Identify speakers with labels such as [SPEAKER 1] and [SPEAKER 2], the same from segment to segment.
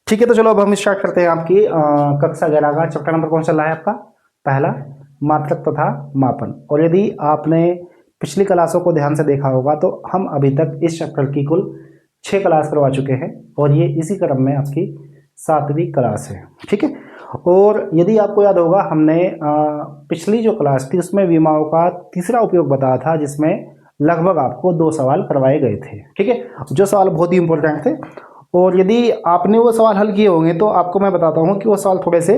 [SPEAKER 1] ठीक है, तो चलो अब हम स्टार्ट करते हैं आपकी कक्षा 11 का चैप्टर नंबर कौन सा रहा है आपका पहला, मात्रक तथा मापन। और यदि आपने पिछली क्लासों को ध्यान से देखा होगा तो हम अभी तक इस चैप्टर की कुल 6 क्लास करवा चुके हैं और ये इसी क्रम में आपकी 7वीं क्लास है। ठीक है, और यदि आपको याद होगा हमने पिछली जो क्लास थी उसमें विमाओं का तीसरा उपयोग बताया था, जिसमें लगभग आपको 2 सवाल करवाए गए थे। ठीक है, जो सवाल बहुत ही इंपॉर्टेंट थे और यदि आपने वो सवाल हल किए होंगे तो आपको मैं बताता हूँ कि वो सवाल थोड़े से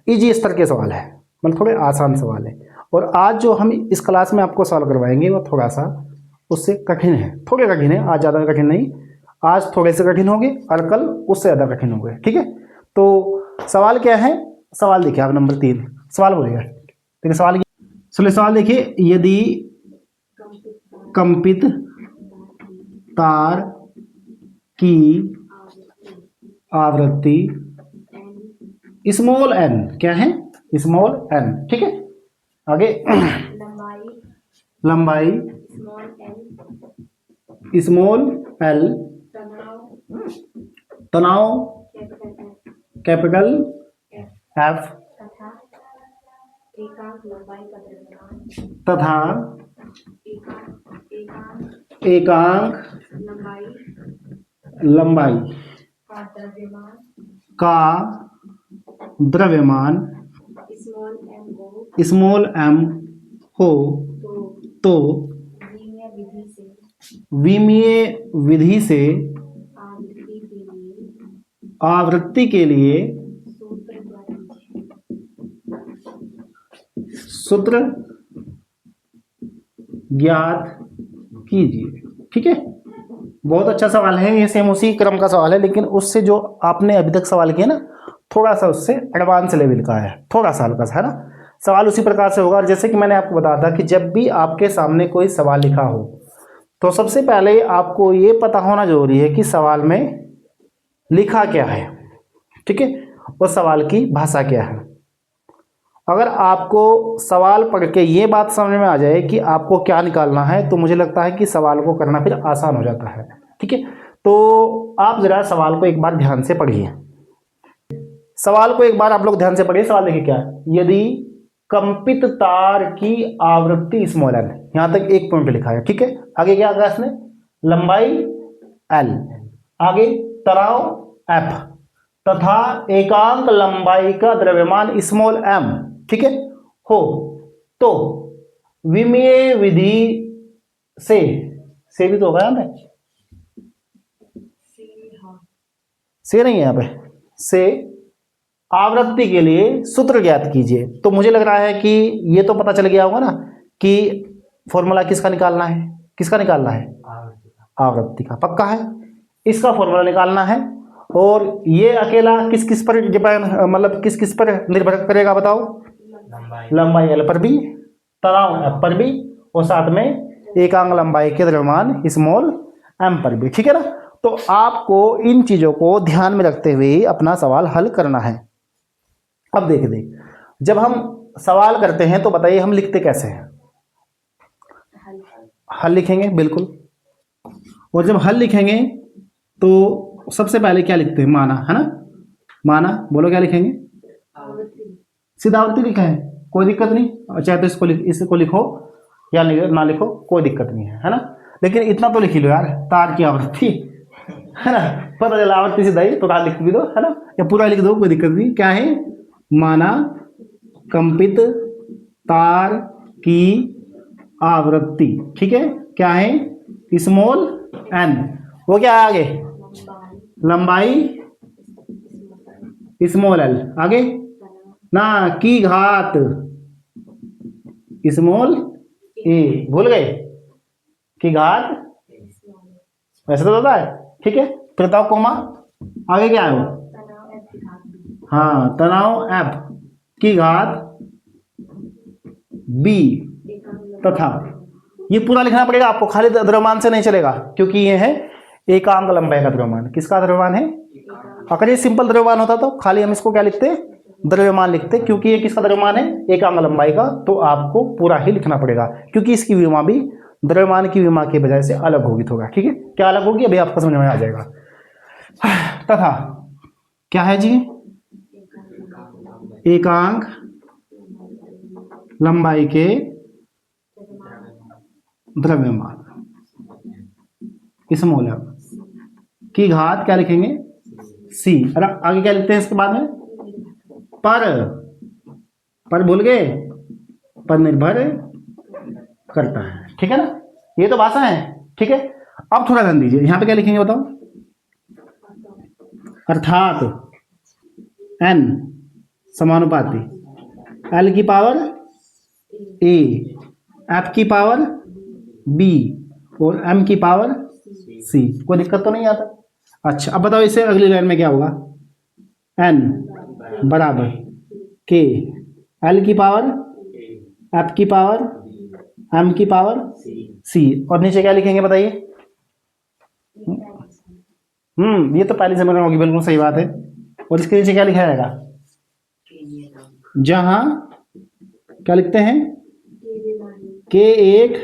[SPEAKER 1] इजी स्तर के सवाल है, मतलब थोड़े आसान सवाल है। और आज जो हम इस क्लास में आपको सवाल करवाएंगे वो थोड़ा सा उससे कठिन है, थोड़े कठिन है। आज ज़्यादा कठिन नहीं, आज थोड़े से कठिन होंगे और कल उससे ज़्यादा कठिन होंगे। ठीक है, तो सवाल क्या है? सवाल देखिए आप, नंबर 3 सवाल बोलिएगा। ठीक है, सवाल देखिए, यदि कंपित तार की आवृत्ति स्मॉल n, क्या है? Small n। ठीक है, आगे लंबाई स्मॉल l, तनाव कैपिटल F तथा एकांक लंबाई का द्रव्यमान स्मॉल m हो तो विमीय विधि से आवृत्ति के लिए सूत्र ज्ञात कीजिए। ठीक है, बहुत अच्छा सवाल है ये, सेम उसी क्रम का सवाल है, लेकिन उससे जो आपने अभी तक सवाल किया ना, थोड़ा सा उससे एडवांस लेवल का है, थोड़ा सा हल्का सा है ना। सवाल उसी प्रकार से होगा। और जैसे कि मैंने आपको बताया था कि जब भी आपके सामने कोई सवाल लिखा हो तो सबसे पहले आपको ये पता होना जरूरी है कि सवाल में लिखा क्या है। ठीक है, और सवाल की भाषा क्या है। अगर आपको सवाल पढ़ के ये बात समझ में आ जाए कि आपको क्या निकालना है तो मुझे लगता है कि सवाल को करना फिर आसान हो जाता है। ठीक है, तो आप जरा सवाल को एक बार ध्यान से पढ़िए। सवाल को एक बार आप लोग ध्यान से पढ़िए। सवाल देखिए क्या है, यदि कंपित तार की आवृत्ति स्मॉल n, यहां तक एक पॉइंट लिखा है। ठीक है, आगे क्या कहा इसने? लंबाई l, आगे तनाव F तथा एकांक लंबाई का द्रव्यमान स्मॉल m, ठीक है, हो तो विमीय विधि से भी तो होगा यहाँ पे, से नहीं है यहाँ पे, से आवृत्ति के लिए सूत्र ज्ञात कीजिए। तो मुझे लग रहा है कि ये तो पता चल गया होगा ना कि फॉर्मूला किसका निकालना है, किसका निकालना है? आवृत्ति का, पक्का है। इसका फॉर्मूला निकालना है और ये अकेला किस किस पर डिपेंड, मतलब किस किस पर निर्भर करेगा बताओ? लंबाई L पर भी, तनाव F पर भी, और साथ में एकांक लंबाई के द्रव्यमान स्मॉल m पर भी। ठीक है ना, तो आपको इन चीजों को ध्यान में रखते हुए ही अपना सवाल हल करना है। अब देखिए, जब हम सवाल करते हैं तो बताइए हम लिखते कैसे हैं? हल लिखेंगे, बिल्कुल। और जब हल लिखेंगे तो सबसे पहले क्या लिखते हैं? माना, है ना। माना, बोलो क्या लिखेंगे? सीधा आवृत्ति लिखा है, कोई दिक्कत नहीं। चाहे तो इसको लिखो या ना लिखो, कोई दिक्कत नहीं है ना। लेकिन इतना तो लिख लो यार, तार की आवृत्ति, है ना। पता चला आवृत्ति सीधा ही तो तार लिख भी दो, है ना, या पूरा लिख दो, कोई दिक्कत नहीं। क्या है? माना कंपित तार की आवृत्ति, ठीक है, क्या है? स्मॉल n, वो क्या है आगे? लंबाई स्मॉल l, आगे ना की घात स्मॉल a, भूल गए? की घात वैसे तो होता है। ठीक है, फिर बताओ कोमा, आगे क्या है वो? हाँ, तनाव F की घात b तथा, ये पूरा लिखना पड़ेगा आपको, खाली द्रव्यमान से नहीं चलेगा, क्योंकि ये है एकांक लंबाई का द्रव्यमान। किसका द्रव्यमान है? अगर ये सिंपल द्रव्यमान होता तो खाली हम इसको क्या लिखते? द्रव्यमान लिखते। क्योंकि ये किसका द्रव्यमान है? एकांक लंबाई का, तो आपको पूरा ही लिखना पड़ेगा, क्योंकि इसकी विमा भी द्रव्यमान की विमा के बजाय से अलग होगी थोड़ा। ठीक है, क्या अलग होगी अभी आपको समझ में आ जाएगा। तथा क्या है जी, एकांक लंबाई के द्रव्यमान स्मॉल m की घात क्या लिखेंगे c। और आगे क्या लिखते हैं इसके बाद में, पर भूल गए, पर निर्भर करता है, ठीक है ना। ये तो भाषा है, ठीक है। अब थोड़ा ध्यान दीजिए, यहां पे क्या लिखेंगे बताओ, अर्थात n समानुपाती l की पावर a, f की पावर b और m की पावर c। कोई दिक्कत तो नहीं आता। अच्छा अब बताओ इसे अगली लाइन में क्या होगा, n बराबर k l की पावर f की पावर m की पावर c। और नीचे क्या लिखेंगे बताइए। ये तो पहले समझ में होगी, बिल्कुल सही बात है। और इसके नीचे क्या लिखा जाएगा, जहां क्या लिखते हैं, के एक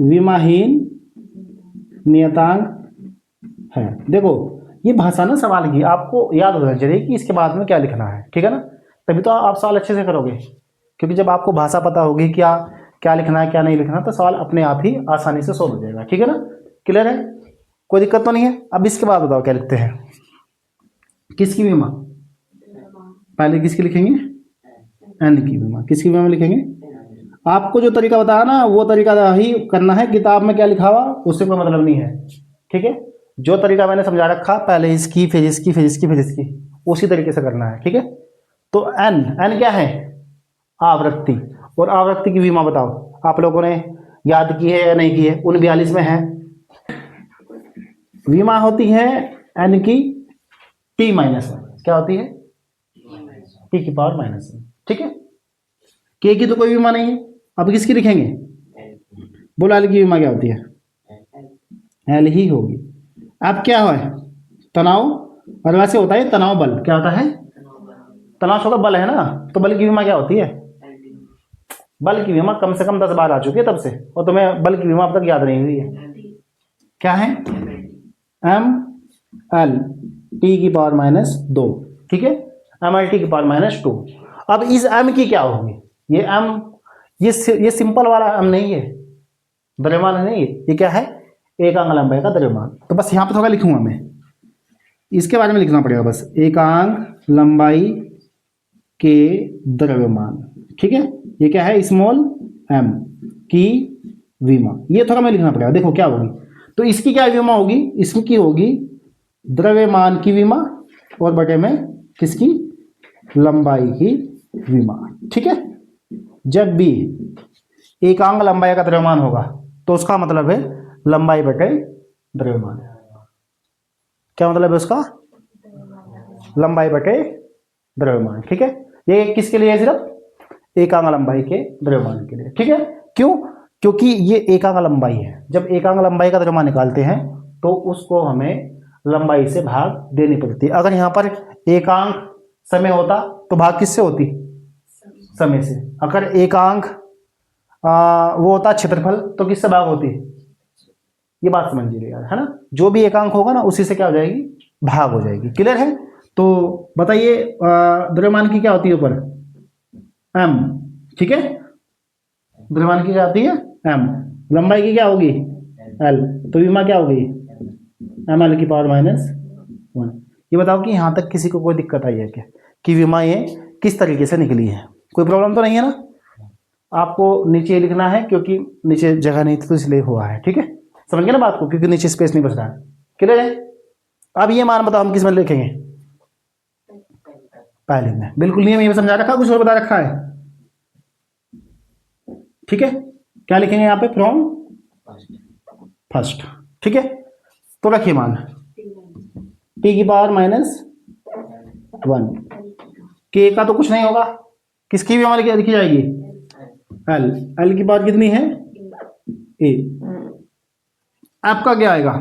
[SPEAKER 1] विमाहीन नियतांक है। देखो ये भाषा ना सवाल की आपको याद होना चाहिए कि इसके बाद में क्या लिखना है, ठीक है ना। तभी तो आप सवाल अच्छे से करोगे, क्योंकि जब आपको भाषा पता होगी क्या क्या लिखना है क्या नहीं लिखना, तो सवाल अपने आप ही आसानी से सोल्व हो जाएगा, ठीक है ना। क्लियर है, कोई दिक्कत तो नहीं है। अब इसके बाद बताओ क्या लिखते हैं, किसकी विमा, पहले किसकी लिखेंगे, एन की विमा। किसकी विमा लिखेंगे, आपको जो तरीका बताया ना वो तरीका ही करना है, किताब में क्या लिखा हुआ उससे कोई मतलब नहीं है, ठीक है। जो तरीका मैंने समझा रखा, पहले इसकी फिर इसकी फिर इसकी फिर इसकी, उसी तरीके से करना है, ठीक है। तो एन क्या है, आवृत्ति। और आवृत्ति की विमा बताओ, आप लोगों ने याद की है या नहीं की है, 49 में है। विमा होती है एन की t-1, क्या होती है, t की पावर -1, ठीक है। के की तो कोई विमा नहीं है, अब किसकी लिखेंगे, बोलो एल की विमा क्या होती है, एल ही होगी। अब क्या है, तनाव, और वैसे होता है तनाव बल, क्या होता है, तनाव छोटा बल है ना, तो बल की विमा क्या होती है, बल की विमा कम से कम 10 बार आ चुकी है तब से, और तुम्हें बल की विमा अब तक याद नहीं हुई है, क्या है, एम एल टी की पावर -2, ठीक है, एम एल टी की पावर -2। अब इस एम की क्या होगी, ये एम ये सिंपल वाला एम नहीं है, द्रव्यमान नहीं है, ये क्या है, एकांक लंबाई का द्रव्यमान। तो बस यहाँ पे थोड़ा लिखूंगा मैं, इसके बारे में लिखना पड़ेगा बस, एकांक लंबाई के द्रव्यमान, ठीक है। ये क्या है, स्मॉल एम की विमा, ये थोड़ा मैं लिखना पड़ेगा। देखो क्या होगी, तो इसकी क्या विमा होगी, इसकी होगी द्रव्यमान की विमा, और बटे में किसकी, लंबाई की विमा, ठीक है। जब भी एकांक लंबाई का द्रव्यमान होगा तो उसका मतलब है लंबाई बटे द्रव्यमान। क्या मतलब है उसका, लंबाई बटे द्रव्यमान, ठीक है। ये किसके लिए है, सिर्फ एकांक लंबाई के द्रव्यमान के लिए, ठीक है। क्यों, क्योंकि ये एकांक लंबाई है, जब एकांक लंबाई का द्रव्यमान निकालते हैं तो उसको हमें लंबाई से भाग देनी पड़ती है। अगर यहाँ पर एकांक समय होता तो भाग किससे होती, समय से। अगर एकांक वो होता क्षेत्रफल तो किससे भाग होती, ये बात समझिए यार, है ना। जो भी एकांक होगा ना उसी से क्या हो जाएगी, भाग हो जाएगी। क्लियर है, तो बताइए द्रव्यमान की क्या होती है ऊपर, एम, ठीक है, द्रव्यमान की क्या होती है एम, लंबाई की क्या होगी एल, तो विमा क्या होगी एम एल की पावर -1। ये बताओ कि यहाँ तक किसी को कोई दिक्कत आई है क्या, कि विमा ये किस तरीके से निकली है, कोई प्रॉब्लम तो नहीं है ना। आपको नीचे लिखना है क्योंकि नीचे जगह नहीं थी तो इसलिए हुआ है, ठीक है, समझ गए ना बात को, क्योंकि नीचे स्पेस नहीं बच रहा है। क्लियर है, अब ये मान बताओ हम किस में लिखेंगे, पहले में, बिल्कुल नहीं है, समझा रखा, कुछ और बता रखा है, ठीक है। क्या लिखेंगे यहाँ पे, फ्रॉम फर्स्ट, ठीक है। तो रखिए मान t की पावर -1, k का तो कुछ नहीं होगा, किसकी भी हमारी लिखी जाएगी, l की पावर कितनी है a, आपका क्या आएगा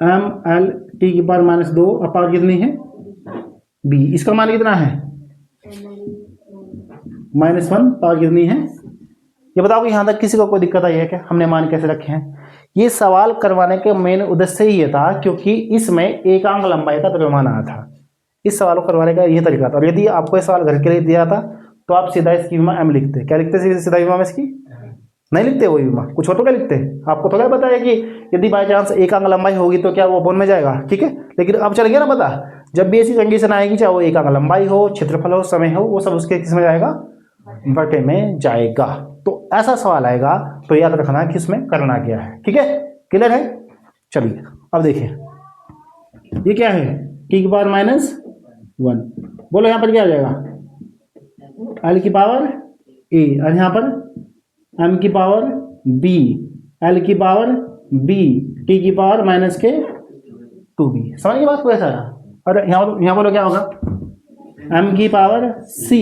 [SPEAKER 1] m l t की पावर -2, अब पावर कितनी है b, इसका मान कितना है -1, पावर कितनी है। ये बताओ कि यहाँ तक किसी को कोई दिक्कत आई है क्या, हमने मान कैसे रखे हैं, ये सवाल करवाने के मेन उद्देश्य ही ये था क्योंकि इसमें एकांक लंबाई का द्रव्यमान आया था। इस सवाल को करवाने का ये तरीका था। और यदि आपको ये सवाल घर के लिए दिया था तो आप सीधा इसकी विमा एम लिखते। क्या लिखते सीधा विमा में इसकी? नहीं लिखते वही विमा, कुछ और तो क्या लिखते। आपको थोड़ा पता है कि यदि बाई चांस एकांक लंबाई होगी तो क्या वो बोन में जाएगा, ठीक है। लेकिन अब चल गया ना पता, जब भी ऐसी कंडीशन आएगी चाहे वो एकांक लंबाई हो, क्षेत्रफल हो, समय हो, वो सब उसके किस में जाएगा? बटे में जाएगा। तो ऐसा सवाल आएगा तो याद रखना कि इसमें करना क्या है, ठीक है। क्लियर है? चलिए अब देखिए ये क्या है, टी की पावर -1। बोलो यहाँ पर क्या आ जाएगा? एल की पावर ए, और यहाँ पर एम की पावर बी, एल की पावर बी, टी की पावर -2b। समझ गए बात को? ऐसा है। और यहाँ बोलो क्या होगा? एम की पावर सी,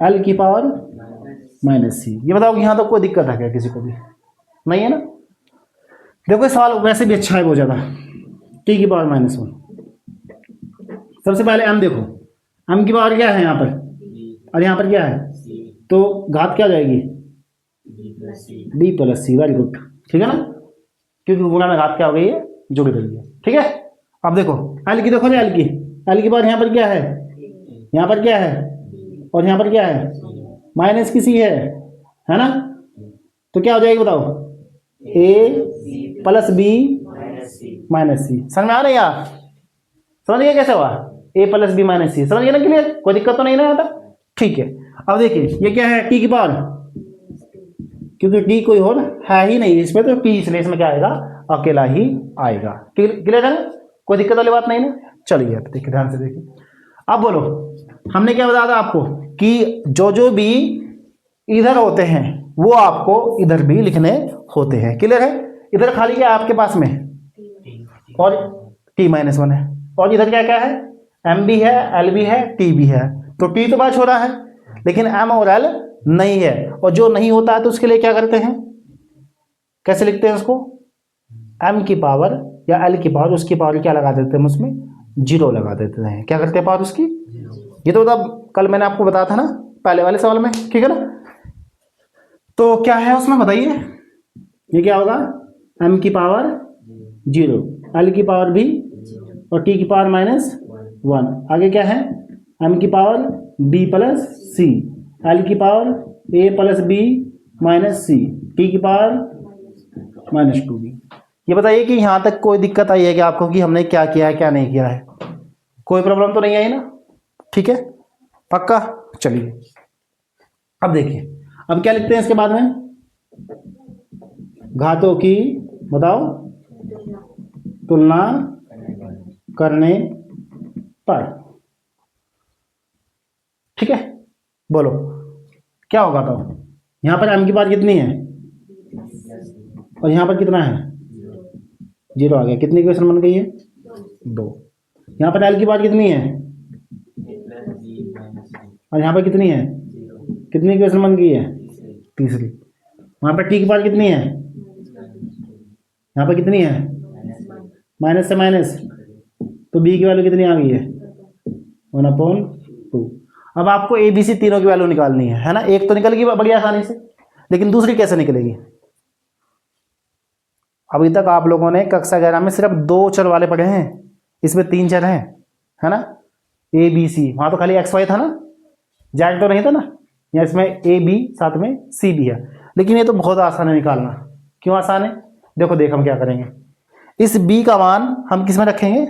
[SPEAKER 1] एल की पावर -c। ये बताओ कि यहाँ तो कोई दिक्कत है क्या किसी को भी? नहीं है ना। देखो सवाल वैसे भी अच्छा है बहुत ज़्यादा। टी की पावर -1, सबसे पहले एम देखो, एम की पावर क्या है यहाँ पर, और यहाँ पर क्या है, तो घात क्या जाएगी? b + c। वेरी गुड, ठीक है ना, क्योंकि गुणा में घात क्या हो गई है? जुड़ गई है, ठीक है। अब देखो एल की, देखो ना एल की पावर यहाँ पर क्या है, यहाँ पर क्या है, और यहाँ पर क्या है? माइनस की सी है ना। तो क्या हो जाएगी बताओ? a + b - c। समझ में आ रहा है यार? समझिए कैसे हुआ? a + b - c। समझिए ना? क्लियर? कोई दिक्कत तो नहीं ना आता? ठीक है। अब देखिए ये क्या है, टी की पावर, क्योंकि टी कोई और है ही नहीं इसमें, तो टी इसलिए इसमें क्या आएगा? अकेला ही आएगा। क्लियर है? कोई दिक्कत वाली बात नहीं ना। चलिए अब देखिए, ध्यान से देखिए। अब बोलो, हमने क्या बताया था आपको कि जो भी इधर होते हैं वो आपको इधर भी लिखने होते हैं। क्लियर है? इधर खाली क्या है आपके पास में? और t-1 है, और इधर क्या क्या है? m भी है, l भी है, t भी है। तो t तो मैच हो रहा है, लेकिन m और l नहीं है। और जो नहीं होता है तो उसके लिए क्या करते हैं? कैसे लिखते हैं उसको? m की पावर या l की पावर, उसकी पावर क्या लगा देते हैं? उसमें 0 लगा देते हैं। क्या करते हैं पावर उसकी? ये तो मतलब कल मैंने आपको बताया था ना पहले वाले सवाल में, ठीक है ना। तो क्या है उसमें बताइए, ये क्या होगा? m की पावर 0, l की पावर भी, और t की पावर -1। आगे क्या है? m की पावर b + c, l की power a + b - c, t की पावर -2b। ये बताइए कि यहाँ तक कोई दिक्कत आई है कि आपको कि हमने क्या किया है क्या नहीं किया है? कोई प्रॉब्लम तो नहीं आई ना? ठीक है, पक्का। चलिए अब देखिए, अब क्या लिखते हैं इसके बाद में? घातों की बताओ तुलना करने पर, ठीक है। बोलो क्या होगा? तो यहाँ पर m की पावर कितनी है, और यहाँ पर कितना है? 0 आ गया। कितनी इक्वेशन बन गई है? 2। यहाँ पर l की पावर कितनी है, और यहाँ पर कितनी है? कितनी इक्वेशन बन गई है? तीसरी। वहाँ पर t की पावर कितनी है, यहाँ पर कितनी है? माइनस से माइनस, तो b की वैल्यू कितनी आ गई है? 1/2। अब आपको ए बी सी तीनों की वैल्यू निकालनी है ना। एक तो निकल गई बड़ी आसानी से, लेकिन दूसरी कैसे निकलेगी? अभी तक आप लोगों ने कक्षा 11 में सिर्फ 2 चर वाले पढ़े हैं, इसमें 3 चर हैं, है ना। ए बी सी, वहाँ तो खाली एक्स वाई था ना, जेड तो नहीं था ना। या इसमें ए बी साथ में सी भी है, लेकिन ये तो बहुत आसान है निकालना। क्यों आसान है? देखो हम क्या करेंगे, इस बी का मान हम किस में रखेंगे?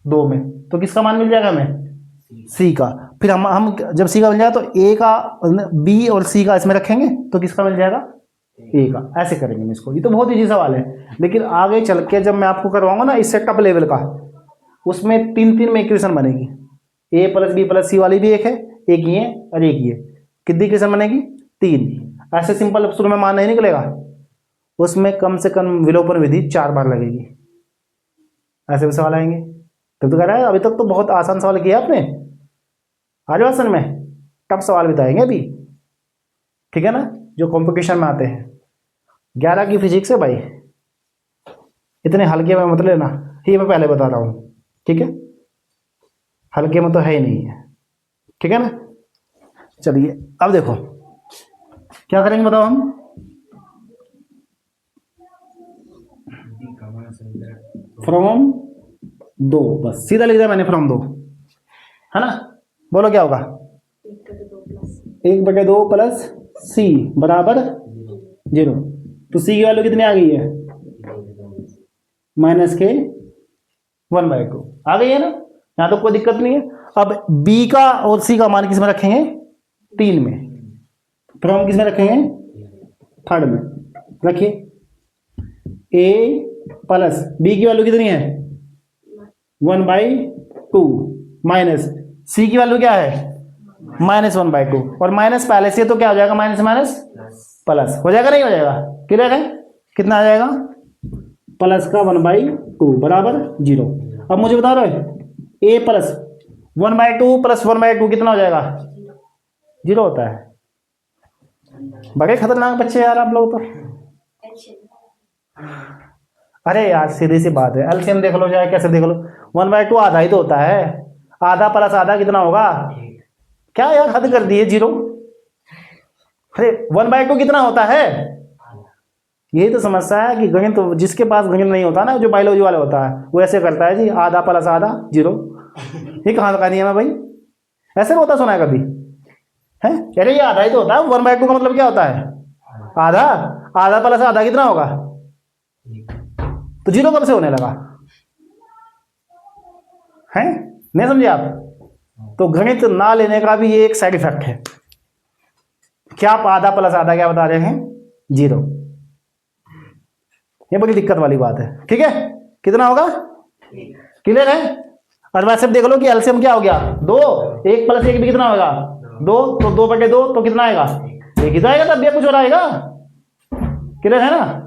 [SPEAKER 1] 2 में। तो किसका मान मिल जाएगा हमें? सी का। फिर हम जब सी का मिल जाएगा तो ए का, बी और सी का इसमें रखेंगे तो किसका मिल जाएगा? ए का। ऐसे करेंगे हम इसको। ये तो बहुत ईजी सवाल है, लेकिन आगे चल के जब मैं आपको करवाऊंगा ना इससे टॉप लेवल का, उसमें 3 में इक्वेशन बनेगी। ए + b + c वाली भी एक है, एक ये और एक ये। कितनी इक्वेशन बनेगी? 3। ऐसे सिंपल शुरू में मान नहीं निकलेगा, उसमें कम से कम विलोपन विधि 4 बार लगेगी। ऐसे भी सवाल आएंगे। तब तो कह रहा है अभी तक तो बहुत आसान सवाल किया आपने, आज वर्षन में टफ सवाल बताएंगे अभी, ठीक है ना, जो कंपटीशन में आते हैं। 11 की फिजिक्स है भाई, इतने हल्के में मत लेना, ये मैं पहले बता रहा हूँ, ठीक है। हल्के में तो है ही नहीं है, ठीक है ना। चलिए अब देखो क्या करेंगे बताओ हम। फ्रॉम 2, बस सीधा लिख दिया मैंने फ्रॉम 2, है ना। बोलो क्या होगा, 1/2 प्लस सी बराबर 0। तो सी की वैल्यू कितनी आ गई है, माइनस के 1/2 आ गई है ना, यहाँ तो कोई दिक्कत नहीं है। अब बी का और सी का मान किस में रखेंगे, 3 में, फ्रॉम किस में रखेंगे, 3rd में रखिए। ए प्लस बी की वैल्यू कितनी है, 1/2 माइनस सी की वैल्यू क्या है, -1/2, और माइनस पहले से तो क्या हो जाएगा, माइनस माइनस प्लस हो जाएगा, नहीं हो जाएगा, क्लियर है। कितना आ जाएगा, प्लस का 1/2 बराबर 0। अब मुझे बता रहे ए प्लस 1/2 प्लस 1/2 कितना हो जाएगा, 0 होता है। बड़े खतरनाक बच्चे यार आप लोग तो। अरे यार सीधी सी बात है, एलसीएम देख लो चाहे कैसे देख लो, 1/2 आधा ही तो होता है, आधा प्लस आधा कितना होगा, क्या यार हद कर दी है 0। अरे 1/2 कितना होता है, यही तो समस्या है कि गणित तो जिसके पास गणित नहीं होता ना, जो बायोलॉजी वाला होता है वो ऐसे करता है जी, आधा प्लस आधा 0। ये कहाँ का नियम है भाई, ऐसे होता सुना है कभी है। अरे ये आधा ही तो होता है, 1/2 का मतलब क्या होता है, आधा, आधा प्लस आधा कितना होगा, तो 0 कब से होने लगा है, नहीं समझे आप। तो गणित ना लेने का भी ये एक साइड इफेक्ट है। क्या आप आधा प्लस आधा क्या बता रहे हैं, 0। ये बड़ी दिक्कत वाली बात है, ठीक है। कितना होगा, क्लियर है। और वैसे देख लो कि एलसीएम क्या हो गया, 2, 1 प्लस 1 भी कितना होगा, 2, तो 2/2 तो कितना आएगा, 1 ही तो आएगा, तब भी कुछ और आएगा, क्लियर है ना।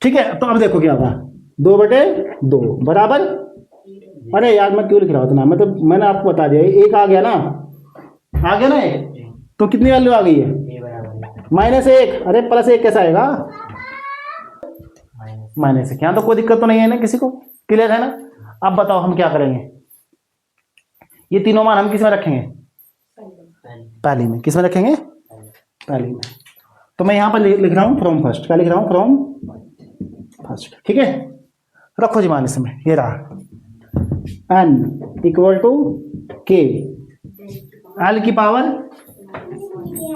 [SPEAKER 1] ठीक है, तो अब देखो क्या होगा, 2/2 बराबर, अरे यार मैं क्यों लिख रहा हूँ, मतलब मैंने आपको बता दिया, 1 आ गया ना, आ गया ना 1, तो कितनी वैल्यू आ गई है, -1। अरे +1 कैसा आएगा, -1। यहाँ तो कोई दिक्कत तो नहीं है ना किसी को, क्लियर है ना। अब बताओ हम क्या करेंगे, ये तीनों मान हम किस में रखेंगे, पहली में, किस में रखेंगे, पहली में। तो मैं यहाँ पर लिख रहा हूँ फ्रॉम फर्स्ट, क्या लिख रहा हूँ, फ्रॉम फर्स्ट, ठीक है। रखो जी मान इसमें, ये रहा n = k, l की पावर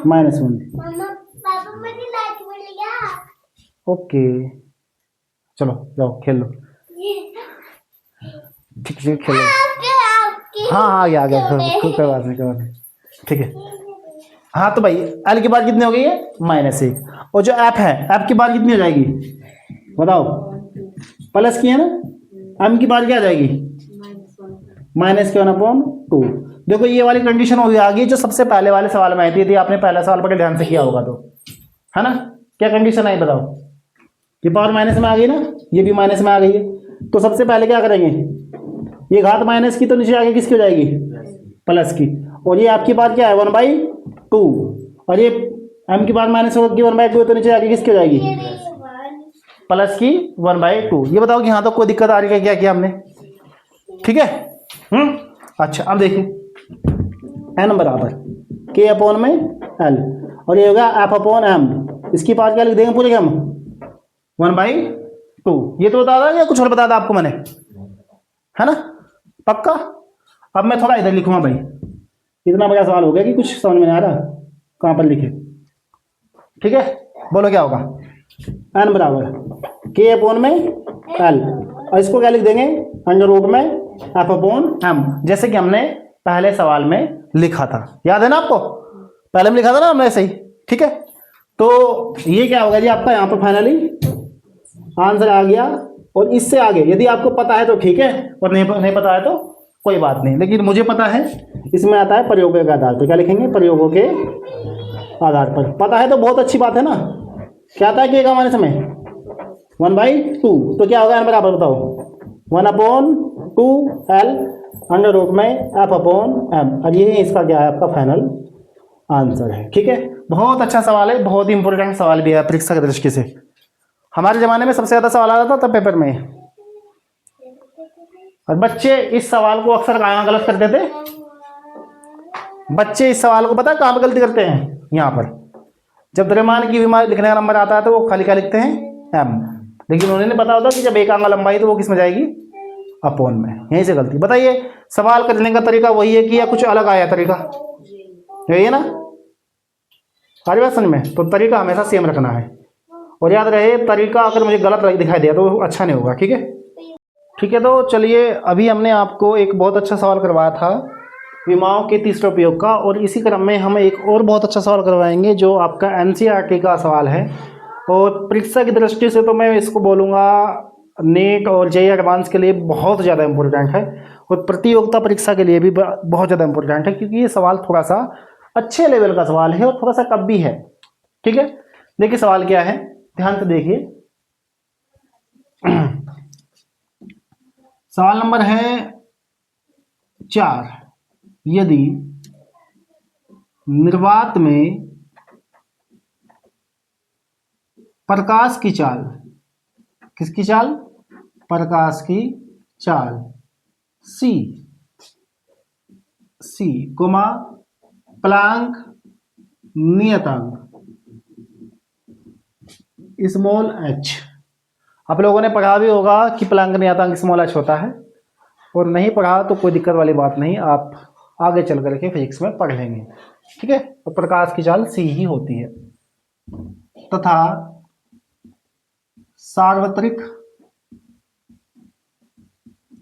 [SPEAKER 1] -1। ओके चलो जाओ खेल लो, ठीक है खेलो, हाँ हाँ आ गया कोई बात नहीं, ठीक है। हाँ तो भाई एल की बार कितनी हो गई है, -1, और जो ऐप है, ऐप की बार कितनी हो जाएगी बताओ, प्लस की है ना, एम की बार क्या आ जाएगी, -1/2। देखो ये वाली कंडीशन हो गई आ गई जो सबसे पहले वाले सवाल में आई थी, यदि आपने पहला सवाल बड़े ध्यान से किया होगा तो, है ना। क्या कंडीशन आई बताओ, ये पावर माइनस में आ गई ना, ये भी माइनस में आ गई है, तो सबसे पहले क्या करेंगे, ये घात माइनस की तो नीचे आगे किसकी हो जाएगी, प्लस की, और ये आपकी बात क्या है 1/2, और ये एम की बात -1/2 तो नीचे आगे किसकी हो जाएगी, प्लस की 1/2। ये बताओ कि यहाँ तो कोई दिक्कत आ रही है, क्या किया हमने, ठीक है। अच्छा अब देखिए n बराबर k/l, और ये होगा f/m, इसकी पावर क्या लिख देंगे पूरे हम, 1/2। ये तो बता था या कुछ और बता था आपको मैंने, है ना, पक्का। अब मैं थोड़ा इधर लिखूंगा भाई, इतना बड़ा सवाल हो गया कि कुछ समझ में नहीं आ रहा कहाँ पर लिखे, ठीक है। बोलो क्या होगा, n बराबर k/l, और इसको क्या लिख देंगे, √ f/m, जैसे कि हमने पहले सवाल में लिखा था, याद है ना आपको, पहले में लिखा था ना हमने ऐसे ही, ठीक है। तो ये क्या होगा जी आपका यहाँ पर फाइनली आंसर आ गया। और इससे आगे यदि आपको पता है तो ठीक है, और नहीं पता है तो कोई बात नहीं, लेकिन मुझे पता है, इसमें आता है प्रयोगों के आधार पर, क्या लिखेंगे, प्रयोगों के आधार पर। पता है तो बहुत अच्छी बात है ना। क्या आता है कि हमारे समय 1/2, तो क्या होगा n बराबर बताओ, 1/2l √f/m, और ये इसका क्या है आपका फाइनल आंसर है, ठीक है। बहुत अच्छा सवाल है, बहुत ही इंपॉर्टेंट सवाल भी है परीक्षा की दृष्टि से। हमारे ज़माने में सबसे ज़्यादा सवाल आता था तब पेपर में, और बच्चे इस सवाल को अक्सर कहाँ गलत करते थे, बच्चे इस सवाल को पता है कहाँ पर गलती करते हैं, यहाँ पर जब द्रव्यमान की विमा लिखने का नंबर आता है तो वो खाली क्या लिखते हैं एम, लेकिन उन्हें नहीं पता होता कि जब एकांक लंबाई तो वो किस में जाएगी अपॉन में। यहीं से गलती। बताइए सवाल करने का तरीका वही है कि या कुछ अलग आया तरीका, यही है ना? सारी बात समझ में? तो तरीका हमेशा सेम रखना है और याद रहे तरीका अगर मुझे गलत दिखाई दिया तो अच्छा नहीं होगा। ठीक है, ठीक है। तो चलिए अभी हमने आपको एक बहुत अच्छा सवाल करवाया था विमाओं के तीसरे उपयोग का, और इसी क्रम में हम एक और बहुत अच्छा सवाल करवाएंगे जो आपका एनसीईआरटी का सवाल है। और परीक्षा की दृष्टि से तो मैं इसको बोलूँगा नेट और जेईई एडवांस के लिए बहुत ज़्यादा इम्पोर्टेंट है, और प्रतियोगिता परीक्षा के लिए भी बहुत ज़्यादा इम्पोर्टेंट है, क्योंकि ये सवाल थोड़ा सा अच्छे लेवल का सवाल है और थोड़ा सा टफ भी है। ठीक है, देखिए सवाल क्या है, ध्यान से देखिए। सवाल नंबर है 4। यदि निर्वात में प्रकाश की चाल, किसकी चाल? प्रकाश की चाल सी कोमा प्लांक नियतांक स्मॉल h। आप लोगों ने पढ़ा भी होगा कि प्लांक नियतांक स्मॉल h होता है, और नहीं पढ़ा तो कोई दिक्कत वाली बात नहीं, आप आगे चल करके फिजिक्स में पढ़ लेंगे। ठीक है, तो प्रकाश की चाल c ही होती है, तथा सार्वत्रिक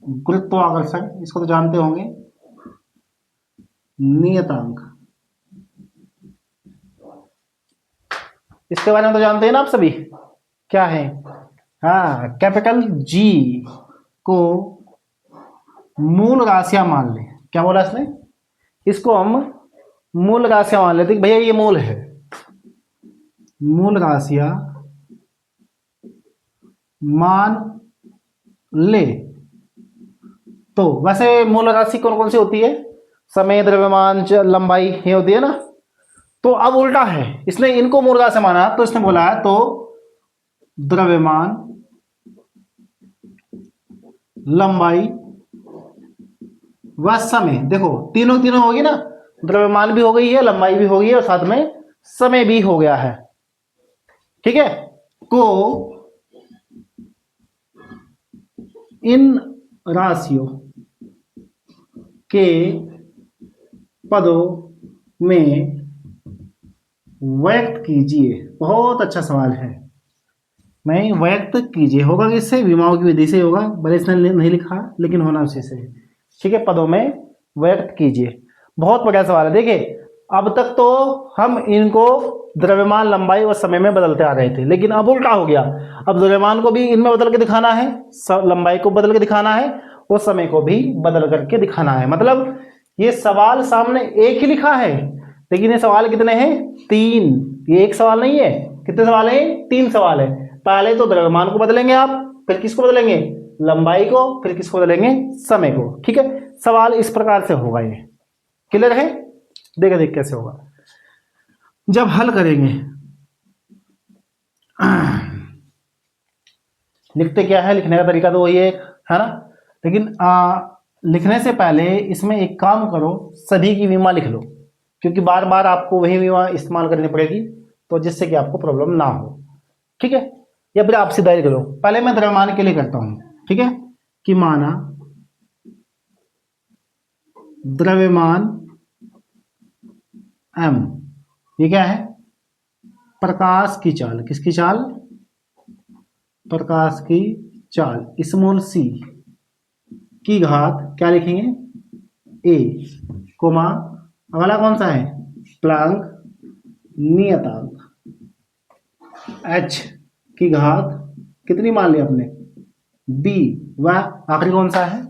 [SPEAKER 1] गुरुत्वाकर्षण, इसको तो जानते होंगे, नियतांक, इसके बारे में तो जानते हैं ना आप सभी, क्या है? हाँ, कैपिटल जी को मूल राशियां मान लें। क्या बोला इसने? इसको हम मूल राशियां मान लेते, भैया ये मूल है, मूल राशियां मान ले। तो वैसे मूल राशि कौन कौन सी होती है? समय, द्रव्यमान, लंबाई, ये होती है ना। तो अब उल्टा है, इसने इनको मूल राशि माना, तो इसने बोला है तो द्रव्यमान, लंबाई व समय, देखो तीनों तीनों होगी ना, द्रव्यमान भी हो गई है, लंबाई भी हो गई है, और साथ में समय भी हो गया है। ठीक है, को इन राशियों के पदों में व्यक्त कीजिए। बहुत अच्छा सवाल है, नहीं व्यक्त कीजिए होगा किससे? विमाओं की विधि से होगा, भले इसने नहीं लिखा लेकिन होना उसी से। ठीक है, पदों में व्यक्त कीजिए, बहुत बढ़िया सवाल है। देखिए अब तक तो हम इनको द्रव्यमान, लंबाई और समय में बदलते आ रहे थे, लेकिन अब उल्टा हो गया। अब द्रव्यमान को भी इनमें बदल के दिखाना है, लंबाई को बदल के दिखाना है, और समय को भी बदल करके दिखाना है। मतलब ये सवाल सामने एक ही लिखा है, लेकिन ये सवाल कितने हैं? 3। ये एक सवाल नहीं है, कितने सवाल हैं? 3 सवाल है। पहले तो द्रव्यमान को बदलेंगे आप, फिर किसको बदलेंगे? लंबाई को, फिर किसको बदलेंगे? समय को। ठीक है, सवाल इस प्रकार से होगा। ये क्लियर है? देखा देख कैसे होगा जब हल करेंगे। लिखते क्या है, लिखने का तरीका तो वही है ना, लेकिन लिखने से पहले इसमें एक काम करो, सभी की विमा लिख लो, क्योंकि बार बार आपको वही विमा इस्तेमाल करनी पड़ेगी, तो जिससे कि आपको प्रॉब्लम ना हो। ठीक है, या फिर आप सीधा लिख लो। पहले मैं द्रव्यमान के लिए करता हूं। ठीक है, कि माना द्रव्यमान m, ये क्या है? प्रकाश की चाल, किसकी चाल? प्रकाश की चाल स्मॉल c की घात, क्या लिखेंगे? a, कोमा अगला कौन सा है? प्लांक नियतांक h की घात कितनी मान ली आपने? b, व आखिरी कौन सा है?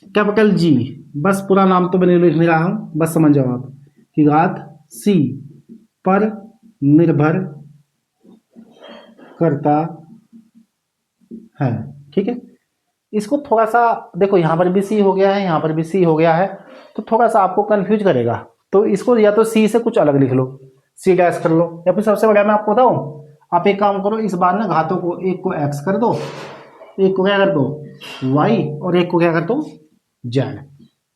[SPEAKER 1] कैपिटल G, बस पूरा नाम तो मैं लिख नहीं रहा हूं, बस समझ जाओ आप, की घात c पर निर्भर करता है। ठीक है, इसको थोड़ा सा देखो, यहां पर भी c हो गया है, यहां पर भी c हो गया है, तो थोड़ा सा आपको कंफ्यूज करेगा। तो इसको या तो c से कुछ अलग लिख लो, c डैश कर लो, या फिर सबसे बढ़िया मैं आपको बताऊं, आप एक काम करो, इस बार ना घातों को, एक को x कर दो, एक को क्या कर दो y, और एक को क्या कर दो z।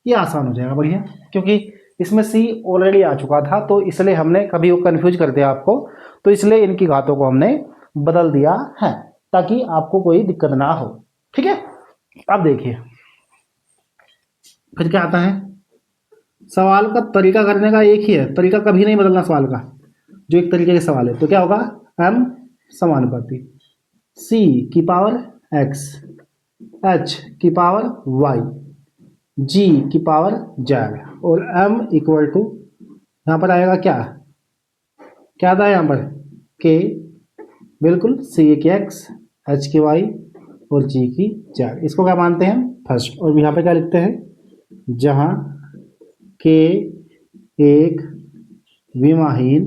[SPEAKER 1] ये आसान हो जाएगा, बढ़िया, क्योंकि इसमें सी ऑलरेडी आ चुका था, तो इसलिए हमने कभी वो कन्फ्यूज कर दिया आपको, तो इसलिए इनकी घातों को हमने बदल दिया है ताकि आपको कोई दिक्कत ना हो। ठीक है, अब देखिए फिर क्या आता है। सवाल का तरीका करने का एक ही है, तरीका कभी नहीं बदलना सवाल का, जो एक तरीके के सवाल है। तो क्या होगा, m समानुपाती c की पावर x, h की पावर y, g की पावर z, और m इक्वल टू यहाँ पर आएगा क्या, क्या आता है यहाँ पर k, बिल्कुल c की x, h की y और g की z। इसको क्या मानते हैं फर्स्ट, और यहाँ पे क्या लिखते हैं, जहाँ k एक विमाहीन,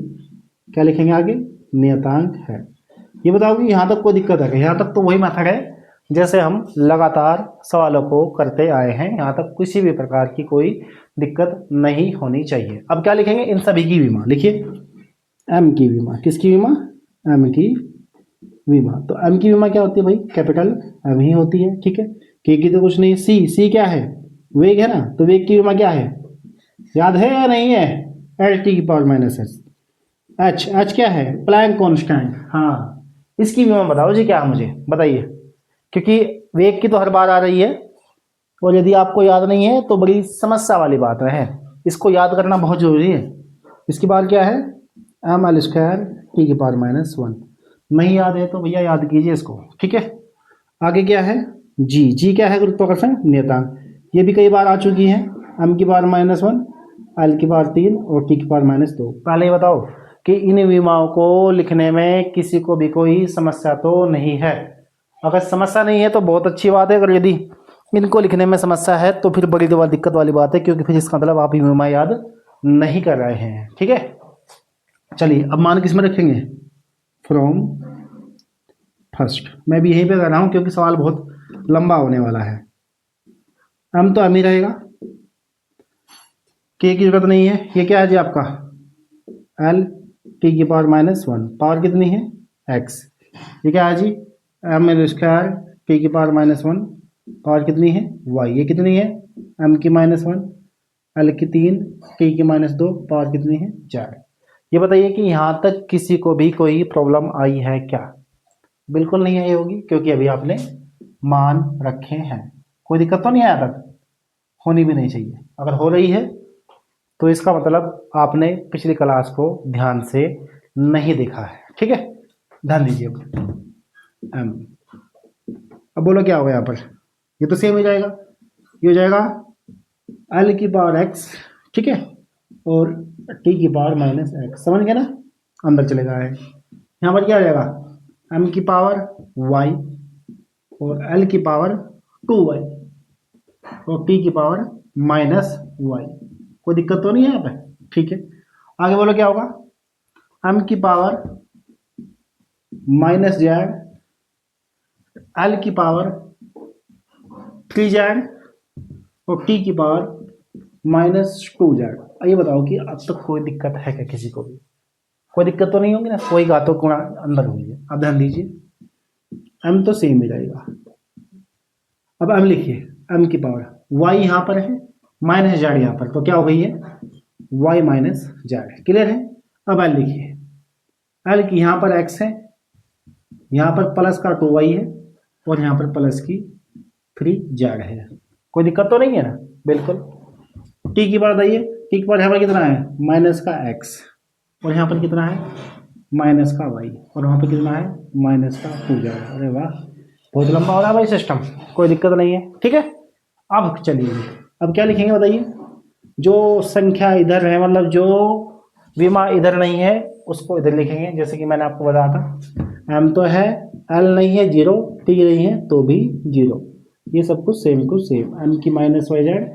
[SPEAKER 1] क्या लिखेंगे आगे, नियतांक है। ये बताओ कि यहाँ तक कोई दिक्कत है? यहाँ तक तो वही मेथड है जैसे हम लगातार सवालों को करते आए हैं, यहाँ तक किसी भी प्रकार की कोई दिक्कत नहीं होनी चाहिए। अब क्या लिखेंगे, इन सभी की विमा लिखिए, m की विमा, किसकी विमा, m की विमा। तो m की विमा क्या होती है भाई, कैपिटल m ही होती है। ठीक है, k की तो कुछ नहीं, c क्या है, वेग है ना, तो वेग की विमा क्या है, याद है या नहीं है, एल टी की पावर माइनस एच क्या है, प्लैंक कांस्टेंट। हाँ, इसकी विमा बताओ जी, क्या मुझे बताइए, क्योंकि वेग की तो हर बार आ रही है, और यदि आपको याद नहीं है तो बड़ी समस्या वाली बात है, इसको याद करना बहुत जरूरी है। इसकी बार क्या है, एम एल स्क्वायर टी की पावर माइनस 1। नहीं याद है तो भैया याद कीजिए इसको। ठीक है, आगे क्या है, जी क्या है, गुरुत्वाकर्षण नियतांक, ये भी कई बार आ चुकी है, एम की पावर माइनस 1, एल की पावर 3 और टी की पावर माइनस 2। पहले ये बताओ कि इन विमाओं को लिखने में किसी को भी कोई समस्या तो नहीं है। अगर समस्या नहीं है तो बहुत अच्छी बात है, अगर यदि इनको लिखने में समस्या है तो फिर बड़ी दिक्कत वाली बात है, क्योंकि फिर इसका मतलब आप ये विमा याद नहीं कर रहे हैं। ठीक है, चलिए अब मान किस में रखेंगे, फ्रॉम फर्स्ट। मैं भी यहीं पे कर रहा हूँ क्योंकि सवाल बहुत लंबा होने वाला है। एम तो एम ही रहेगा, के की जरूरत नहीं है। ये क्या है जी आपका, एल टी की पावर माइनस 1, पावर कितनी है एक्स। ये क्या है जी, एम एल स्क्वायर टी की पावर माइनस 1, पावर कितनी है वाई। ये कितनी है, एम की माइनस 1, एल की 3, टी की माइनस 2, पावर कितनी है 4। ये बताइए कि यहाँ तक किसी को भी कोई प्रॉब्लम आई है क्या? बिल्कुल नहीं आई होगी, क्योंकि अभी आपने मान रखे हैं। कोई दिक्कत तो नहीं आया तक, होनी भी नहीं चाहिए। अगर हो रही है तो इसका मतलब आपने पिछली क्लास को ध्यान से नहीं देखा है। ठीक है, ध्यान दीजिए। एम, अब बोलो क्या होगा यहाँ पर, ये तो सेम हो जाएगा, ये हो जाएगा एल की पावर एक्स, ठीक है, और टी की पावर माइनस एक्स। समझ गए ना, अंदर चलेगा है। यहाँ पर क्या हो जाएगा, एम की पावर वाई और एल की पावर 2y और टी की पावर माइनस वाई। कोई दिक्कत तो नहीं है यहाँ पे? ठीक है, आगे बोलो क्या होगा, एम की पावर माइनस जेड, एल की पावर 3z और टी की पावर माइनस 2z। ये बताओ कि अब तक कोई दिक्कत है क्या किसी को भी? कोई दिक्कत तो नहीं होगी ना, कोई घातों गुणा अंदर हुई है। अब ध्यान दीजिए, m तो सेम ही रहेगा। अब m लिखिए, m की पावर y यहाँ पर है, माइनस जेड यहाँ पर, तो क्या हो गई है y माइनस जेड। क्लियर है? अब l लिखिए, l की यहाँ पर x है, यहाँ पर प्लस का 2y है और यहाँ पर प्लस की 3z है। कोई दिक्कत तो नहीं है ना? बिल्कुल। t की बात बताइए, t की बात यहाँ पर कितना है, माइनस का x, और यहाँ पर कितना है माइनस का y, और वहाँ पर कितना है माइनस का 2z। अरे वाह, बहुत लंबा हो रहा है भाई सिस्टम, कोई दिक्कत नहीं है। ठीक है, अब चलिए, अब क्या लिखेंगे बताइए, जो संख्या इधर है, मतलब जो विमा इधर नहीं है उसको इधर लिखेंगे। जैसे कि मैंने आपको बताया था, m तो है, l नहीं है 0, t नहीं है तो भी 0, ये सब कुछ सेम टू सेम। m की माइनस वाई जेड,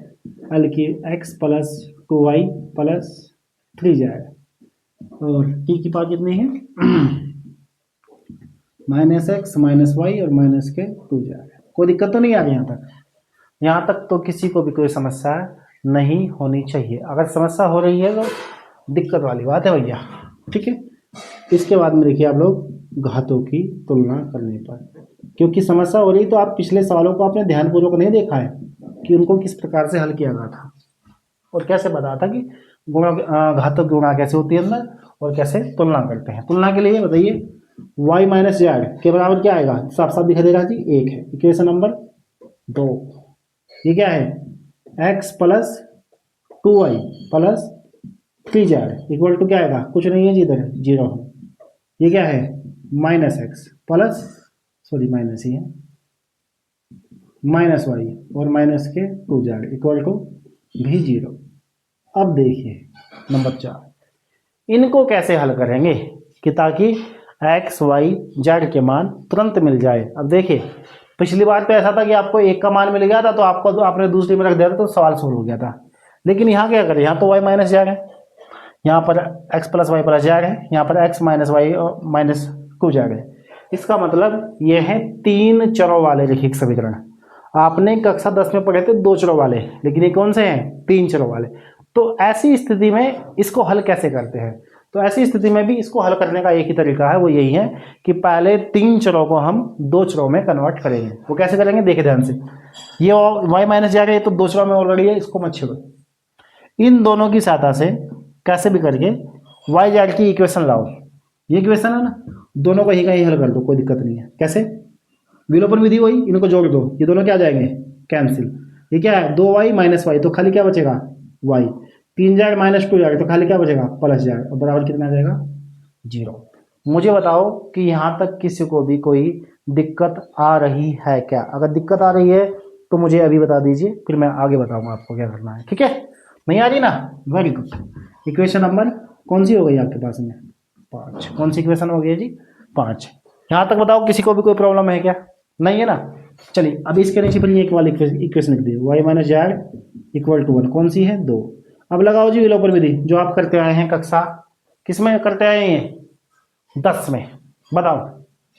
[SPEAKER 1] l की x plus 2y plus 3z, और t की पावर कितनी है माइनस एक्स माइनस वाई और माइनस के 2z। कोई दिक्कत तो नहीं आ रही यहाँ तक? यहाँ तक तो किसी को भी कोई समस्या नहीं होनी चाहिए। अगर समस्या हो रही है तो दिक्कत वाली बात है भैया। ठीक है, इसके बाद में देखिए आप लोग घातों की तुलना करने पर, क्योंकि समस्या हो रही तो आप पिछले सवालों को आपने ध्यानपूर्वक नहीं देखा है कि उनको किस प्रकार से हल किया गया था। और कैसे बताया था कि गुणा घातक गुणा कैसे होती है अंदर और कैसे तुलना करते हैं। तुलना के लिए बताइए y माइनस जेड के बराबर क्या आएगा, साफ साफ दिखा देगा जी, 1 है। इक्वेशन नंबर 2 ये क्या है, x plus 2y plus 3z equal to क्या आएगा, कुछ नहीं है जी इधर 0 है। ये क्या है minus X plus sorry minus ही है माइनस वाई और माइनस के 2z इक्वल टू भी 0। अब देखिए नंबर 4 इनको कैसे हल करेंगे कि ताकि एक्स वाई जेड के मान तुरंत मिल जाए। अब देखिए पिछली बार तो ऐसा था कि आपको एक का मान मिल गया था तो आपको तो आपने दूसरी में रख दिया था तो सवाल सोल्व हो गया था। लेकिन यहाँ क्या करें, यहाँ तो वाई माइनस जेड है, यहाँ पर x plus y plus z है, यहाँ पर एक्स माइनस वाई और माइनस 2z है। इसका मतलब ये है 3 चरों वाले रैखिक समीकरण। आपने कक्षा 10 में पढ़े थे 2 चरों वाले, लेकिन ये कौन से हैं 3 चरों वाले। तो ऐसी स्थिति में इसको हल कैसे करते हैं, तो ऐसी स्थिति में भी इसको हल करने का एक ही तरीका है, वो यही है कि पहले 3 चरों को हम 2 चरों में कन्वर्ट करेंगे। वो कैसे करेंगे देखे ध्यान से, ये वाई माइनस जेड है तो 2 चरों में ऑलरेडी है, इसको मत छोड़ो। इन दोनों की सहायता से कैसे भी करके वाई जेड की इक्वेशन लाओ। ये इक्वेशन है ना, दोनों को ही कहीं हल कर दो, कोई दिक्कत नहीं है। कैसे, विलोपन विधि वही, इनको जोड़ दो, ये दोनों क्या आ जाएंगे कैंसिल। ये क्या है 2y माइनस वाई तो खाली क्या बचेगा y, 3z माइनस 2z तो खाली क्या बचेगा प्लस z और बराबर कितना आ जाएगा 0। मुझे बताओ कि यहाँ तक किसी को भी कोई दिक्कत आ रही है क्या? अगर दिक्कत आ रही है तो मुझे अभी बता दीजिए, फिर मैं आगे बताऊंगा आपको क्या करना है। ठीक है, नहीं आ रही ना, वेरी गुड। इक्वेशन नंबर कौन सी हो गई आपके पास में 5, कौन सी इक्वेशन हो गई जी 5। यहाँ तक बताओ किसी को भी कोई प्रॉब्लम है क्या, नहीं है ना। चलिए अब इसके नीचे पर एक वाली इक्वेशन लिख दी, Y minus Z equal to 1, कौन सी है 2। अब लगाओ जी विलोपन विधि, जो आप करते आए हैं कक्षा किस में करते आए हैं 10 में। बताओ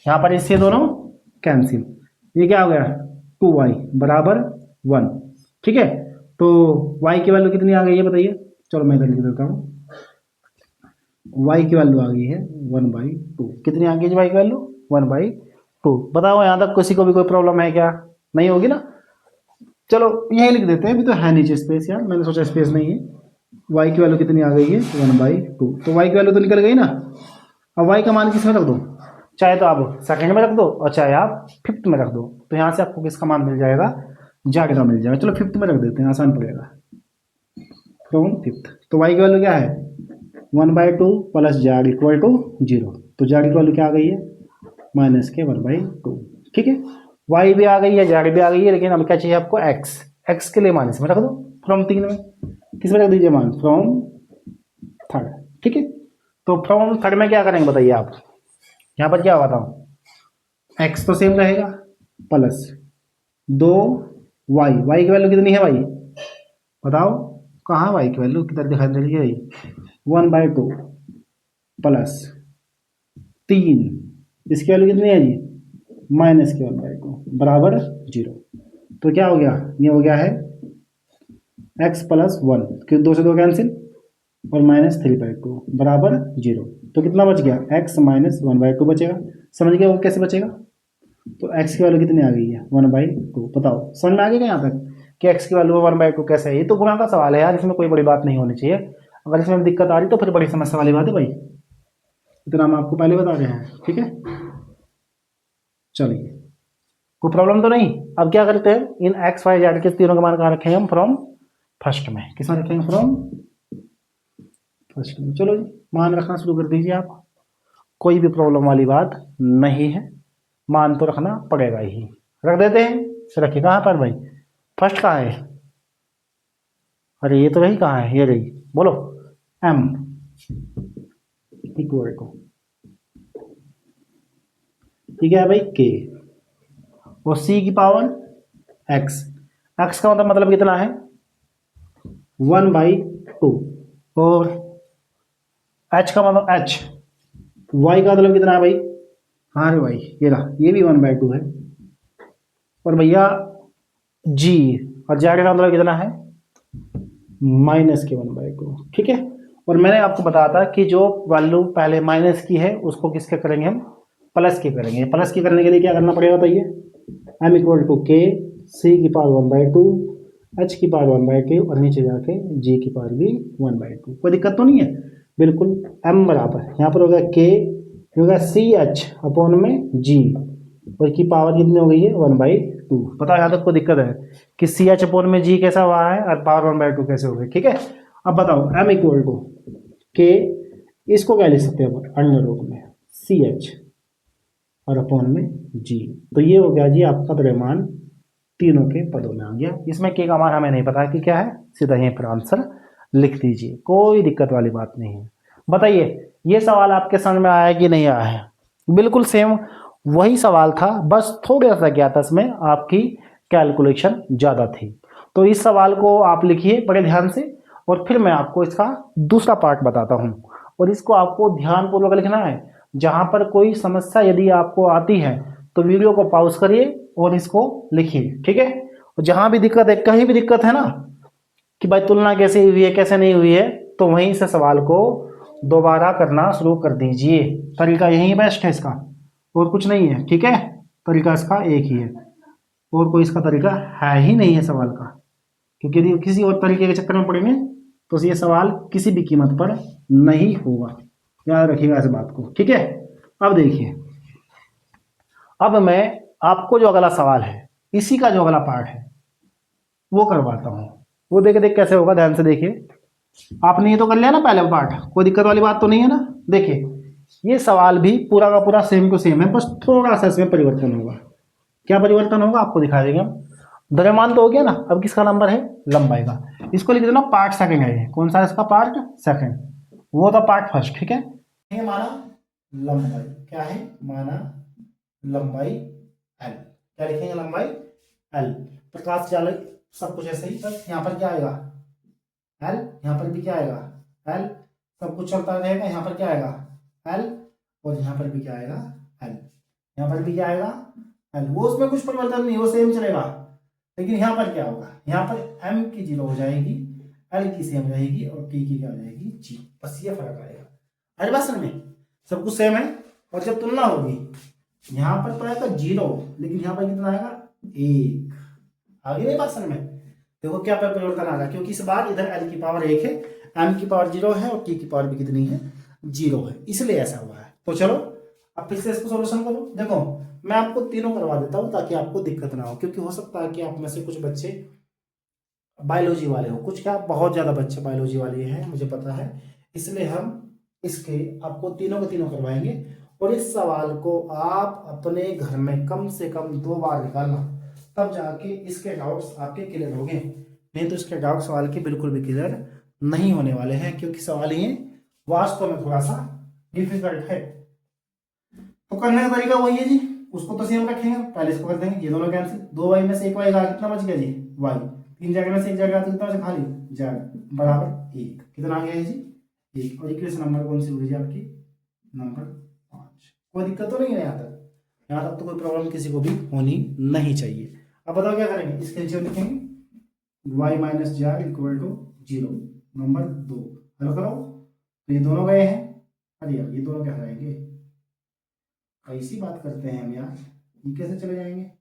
[SPEAKER 1] यहाँ पर इससे दोनों कैंसिल, ये क्या हो गया 2y बराबर 1। ठीक है, तो y की वैल्यू कितनी आ गई है बताइए, चलो मैं इधर लिख देता हूँ। y की वैल्यू आ गई है 1/2। कितनी आ गई जी y की वैल्यू 1/2। बताओ यहाँ तक किसी को भी कोई प्रॉब्लम है क्या, नहीं होगी ना। चलो यही लिख देते हैं, अभी तो है नीचे स्पेस यार, मैंने सोचा स्पेस नहीं है। y की वैल्यू कितनी आ गई है 1/2, तो y की वैल्यू तो निकल गई ना। अब y का मान किस में रख दो, चाहे तो आप सेकंड में रख दो और चाहे आप फिफ्थ में रख दो, तो यहाँ से आपको किसका मान मिल जाएगा जेड का मिल जाएगा। चलो फिफ्थ में रख देते हैं, आसान पड़ेगा, फ्रॉम फिफ्थ। तो y की वैल्यू क्या है 1/2 प्लस जेड इक्वल टू 0, तो जेड की वैल्यू क्या आ गई है माइनस के 1/2। ठीक है, y भी आ गई है जेड भी आ गई है, लेकिन अब क्या चाहिए आपको x के लिए मान इसमें रख दो फ्रॉम 3 में, किस में रख दीजिए मान फ्रॉम थर्ड। ठीक है, तो फ्रॉम थर्ड में क्या करेंगे बताइए आप, यहाँ पर क्या होगा बताओ x तो सेम रहेगा प्लस 2y, y की वैल्यू कितनी है भाई बताओ, कहाँ y की वैल्यू किधर दिखाई दे रही है 1/2 प्लस 3, इसकी वैल्यू कितनी है जी माइनस के 1/2 बराबर 0। तो क्या हो गया, ये हो गया है x प्लस 1, 2 से 2 कैंसिल और माइनस 3/2 बराबर 0। तो कितना बच गया x माइनस 1/2 बचेगा। समझ गया वो कैसे बचेगा, तो x की वैल्यू कितनी आ गई है 1/2। बताओ समझ में आ गया यहाँ तक कि x की वैल्यू 1/2 कैसे है। ये तो गुणा का सवाल है यार, इसमें कोई बड़ी बात नहीं होनी चाहिए। अगर इसमें दिक्कत आ रही तो फिर बड़ी समस्या वाली बात है भाई, इतना हम आपको पहले बता रहे हैं। ठीक है, चलिए कोई प्रॉब्लम तो नहीं। अब क्या करते हैं, इन x y z के तीनों का मान कहाँ रखेंगे हम फ्रॉम फर्स्ट में, किस में रखेंगे फ्रॉम फर्स्ट में। चलो जी मान रखना शुरू कर दीजिए आप, कोई भी प्रॉब्लम वाली बात नहीं है, मान तो रखना पड़ेगा ही। रख देते हैं, रखिए कहाँ पर भाई फर्स्ट कहाँ है, अरे ये तो रही कहाँ है, ये रही, बोलो m इक्वल टू ठीक है भाई k और c की पावर x, x का मतलब कितना है 1/2 और h का मतलब h, y का मतलब कितना है भाई, हाँ रे भाई ये रहा, ये भी 1/2 है और भैया g और z का मतलब कितना है माइनस के 1/2। ठीक है, और मैंने आपको बताया था कि जो वैल्यू पहले माइनस की है उसको किसके करेंगे हम प्लस की करेंगे। प्लस की करने के लिए क्या करना पड़ेगा बताइए, m equal to k c की पावर 1/2 एच की पावर 1/2 और नीचे जाके जी की पावर भी 1/2। कोई दिक्कत तो नहीं है, बिल्कुल। एम बराबर यहाँ पर होगा के, होगा सी एच अपॉन में जी, और की पावर कितनी हो गई है 1/2। बताओ यहाँ तक कोई दिक्कत है कि सी एच अपॉन में जी कैसा हुआ है और पावर 1/2 कैसे हो गई? ठीक है, अब बताओ एम इक्वल टू के, इसको क्या लिख सकते हैं अपन अंडर रूट में सी एच और अपॉन में जी। तो ये हो गया जी आपका द्रव्यमान तीनों के पदों में आ गया। इसमें के का मान हमें नहीं पता कि क्या है, सीधा यहीं पर आंसर लिख दीजिए, कोई दिक्कत वाली बात नहीं है। बताइए ये सवाल आपके समझ में आया कि नहीं आया है? बिल्कुल सेम वही सवाल था, बस थोड़ा सा क्या था इसमें आपकी कैलकुलेशन ज़्यादा थी। तो इस सवाल को आप लिखिए बड़े ध्यान से, और फिर मैं आपको इसका दूसरा पार्ट बताता हूँ, और इसको आपको ध्यानपूर्वक लिखना है। जहाँ पर कोई समस्या यदि आपको आती है तो वीडियो को पॉज करिए और इसको लिखिए, ठीक है। और जहाँ भी दिक्कत है, कहीं भी दिक्कत है ना कि भाई तुलना कैसे हुई है कैसे नहीं हुई है, तो वहीं से सवाल को दोबारा करना शुरू कर दीजिए। तरीका यही बेस्ट है इसका, और कुछ नहीं है, ठीक है। तरीका इसका एक ही है, और कोई इसका तरीका है ही नहीं है सवाल का, क्योंकि यदि किसी और तरीके के चक्कर में पड़ेंगे तो ये सवाल किसी भी कीमत पर नहीं होगा। याद रखिएगा इस बात को, ठीक है। अब देखिए, अब मैं आपको जो अगला सवाल है इसी का जो अगला पार्ट है वो करवाता हूँ। वो देख देख कैसे होगा, ध्यान से देखिए। आपने ये तो कर लिया ना पहले पार्ट, कोई दिक्कत वाली बात तो नहीं है ना? देखिए ये सवाल भी पूरा का पूरा सेम टू सेम है, बस थोड़ा सा इसमें परिवर्तन होगा। क्या परिवर्तन होगा आपको दिखा देंगे हम। द्रव्यमान तो हो गया ना, अब किसका नंबर है? लंबाई का। इसको लिख देना पार्ट सेकंड है ये। कौन सा है इसका पार्ट सेकंड? वो था पार्ट फर्स्ट, ठीक है। ये माना लंबाई क्या है, माना लंबाई एल। क्या लिखेंगे? लंबाई एल। प्रकाश चालक सब कुछ ऐसे ही, बस यहाँ पर क्या आएगा एल, यहाँ पर भी क्या आएगा एल। सब कुछ चलता रहेगा, यहाँ पर क्या आएगा एल, और यहाँ पर भी क्या आएगा एल, यहाँ पर भी क्या आएगा एल। वो उसमें कुछ परिवर्तन नहीं, वो सेम चलेगा। लेकिन यहाँ पर क्या होगा, यहाँ पर एम की 0 हो जाएगी, एल की सेम रहेगी, और टी की क्या हो जाएगी जी। बस ये फर्क आएगा। हर भाषण में सब कुछ सेम है, और जब तुलना होगी यहाँ पर तो आएगा 0, लेकिन यहाँ पर कितना आएगा 1। आगे नहीं भाषण में देखो क्या परिवर्तन आ रहा है, क्योंकि इस बार इधर एल की पावर 1 है, एम की पावर 0 है, और टी की पावर भी कितनी है 0 है, इसलिए ऐसा हुआ है। तो चलो अब फिर से इसको सोल्यूशन करो। देखो मैं आपको तीनों करवा देता हूँ ताकि आपको दिक्कत ना हो, क्योंकि हो सकता है कि आप में से कुछ बच्चे बायोलॉजी वाले हो, कुछ क्या बहुत ज्यादा बच्चे बायोलॉजी वाले हैं मुझे पता है, इसलिए हम इसके आपको तीनों के तीनों करवाएंगे। और इस सवाल को आप अपने घर में कम से कम 2 बार निकालना, तब जाके इसके डाउट्स आपके क्लियर होंगे। नहीं तो इसके डाउट सवाल के बिल्कुल भी क्लियर नहीं होने वाले हैं, क्योंकि सवाल ये वास्तव में थोड़ा सा डिफिकल्ट है। तो करने का तरीका वही है जी, उसको तो सेम रखेंगे, पहले इसको कर देंगे, ये दोनों कैंसिल, 2 वाई में से 1 वाई का कितना बच गया जी वाई, 3 जगह में से 1 जगह तो कितना बचा खाली जेड बराबर 1। कितना आ गया है जी 1। और इक्वेशन नंबर कौन सी हुई जी आपकी? नंबर 5। कोई दिक्कत तो नहीं है यहाँ तक? यहाँ तक तो कोई प्रॉब्लम किसी को भी होनी नहीं चाहिए। अब बताओ क्या करेंगे, इसके नीचे लिखेंगे y minus Z equal to 0। Number 2 हल करो, तो ये दोनों गए हैं, अरे यार ये दोनों क्या रहेंगे, कैसी बात करते हैं हम यार, ये कैसे चले जाएंगे?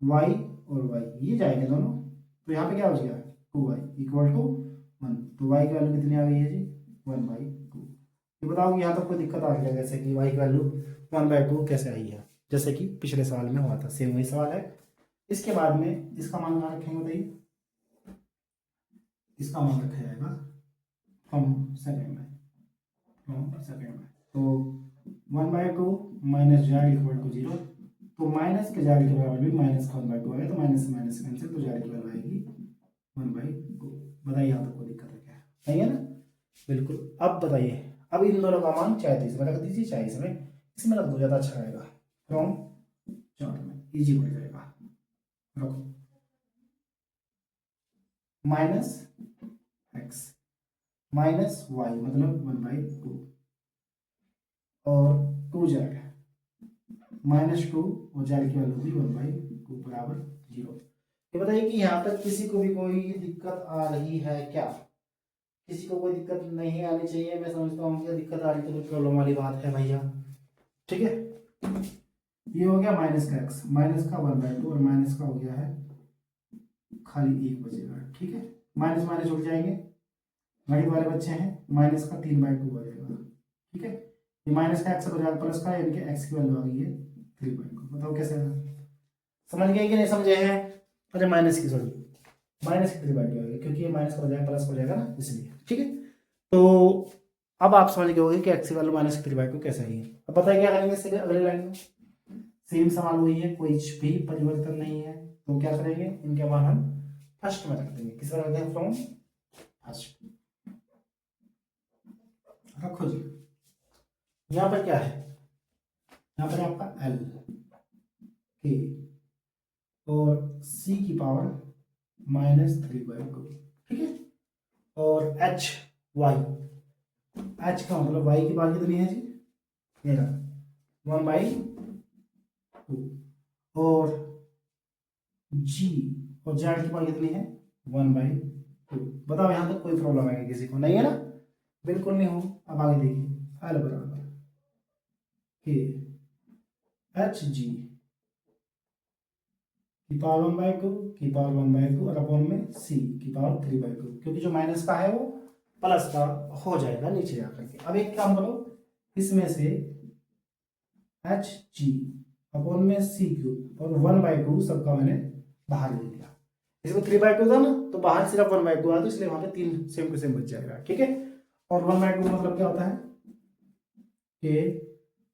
[SPEAKER 1] y और y ये जाएंगे दोनों, तो यहाँ पे क्या बच गया 2y इक्वल टू 1। तो y की वैल्यू कितनी आ गई है जी 1/2। ये बताओ कि यहाँ तक कोई दिक्कत आ गया जैसे कि y की वैल्यू 1/2 कैसे आई है, जैसे कि पिछले सवाल में हुआ था, सेम वही सवाल है। इसके बाद में इसका मान कहाँ रखेंगे बताइए? इसका मान रखा जाएगा फ्रॉम सेकेंड में, तो 1/2 माइनस जेड इक्वल टू 0। तो माइनस के जेड के बराबर भी माइनस का 1/2 आएगा, तो माइनस से माइनस कैंसिल, तो जेड की वैल्यू आएगी 1/2। बताइए यहाँ तक कोई दिक्कत है क्या? सही है ना? बिल्कुल। अब बताइए, अब इन दोनों का मान चाहे इसमें रख दीजिए चाहे इसमें रख दो, ज़्यादा अच्छा रहेगा। फ्रॉम चार्ट में इजी हो जाएगा, रखो माइनस एक्स माइनस वाई मतलब 1/2, और 2 जेड -2, और जेड की वैल्यू भी 1/2 बराबर 0। ये बताइए कि यहाँ तक किसी को भी कोई दिक्कत आ रही है क्या? किसी को कोई दिक्कत नहीं आनी चाहिए, मैं समझता हूँ कि दिक्कत आ रही तो कोई प्रॉब्लम वाली बात है भैया, ठीक है। ये हो गया माइनस का एक्स, माइनस का 1/2, और माइनस का हो गया है खाली 1 बचेगा, ठीक है। माइनस माइनस जुड़ जाएंगे, गणित वाले बच्चे हैं, माइनस का 3/2 बचेगा, ठीक है। ये माइनस का एक्स हो जाएगा प्लस का, यानी कि एक्स की वैल्यू आ गई है 3/2। बताओ कैसे है, समझ गए कि नहीं समझे हैं? अरे माइनस की, सॉरी माइनस की 3/2 आ गई, क्योंकि ये माइनस हो जाएगा प्लस हो जाएगा ना, इसलिए, ठीक है। तो अब आप समझ गए होंगे कि एक्स की वैल्यू माइनस की 3/2 कैसे आई है। अब पता है क्या करेंगे इससे अगले लाइन में, सेम सवाल वही है, कोई भी परिवर्तन नहीं है, तो क्या करेंगे, इनके मान हम फर्स्ट में रख देंगे। किस रख देंगे, फ्रॉम फर्स्ट रखो जी। यहाँ पर क्या है, यहाँ पर आपका एल के और सी की पावर -3/2, ठीक है। और एच वाई, एच का मतलब वाई की पावर कितनी है जी, मेरा 1/2, और जी और जेड की पावर कितनी है 1/2। बताओ यहाँ तक कोई प्रॉब्लम है किसी को, नहीं है ना, बिल्कुल नहीं हो। अब आगे देखिए, एल बराबर के एच जी की पावर 1/2 की पावर 1/2 और अपॉन में सी की पावर 3/2, क्योंकि जो माइनस का है वो प्लस का हो जाएगा नीचे जाकर के। अब एक काम करो, इसमें से एच जी अपॉन में सी क्यूब और 1/2 सबका मैंने बाहर ले लिया। इसमें 3/2 था ना, तो बाहर सिर्फ 1/2 आया, तो इसलिए वहां पे 3 सेम टू सेम बच जाएगा, ठीक है। और 1/2 मतलब क्या होता है, के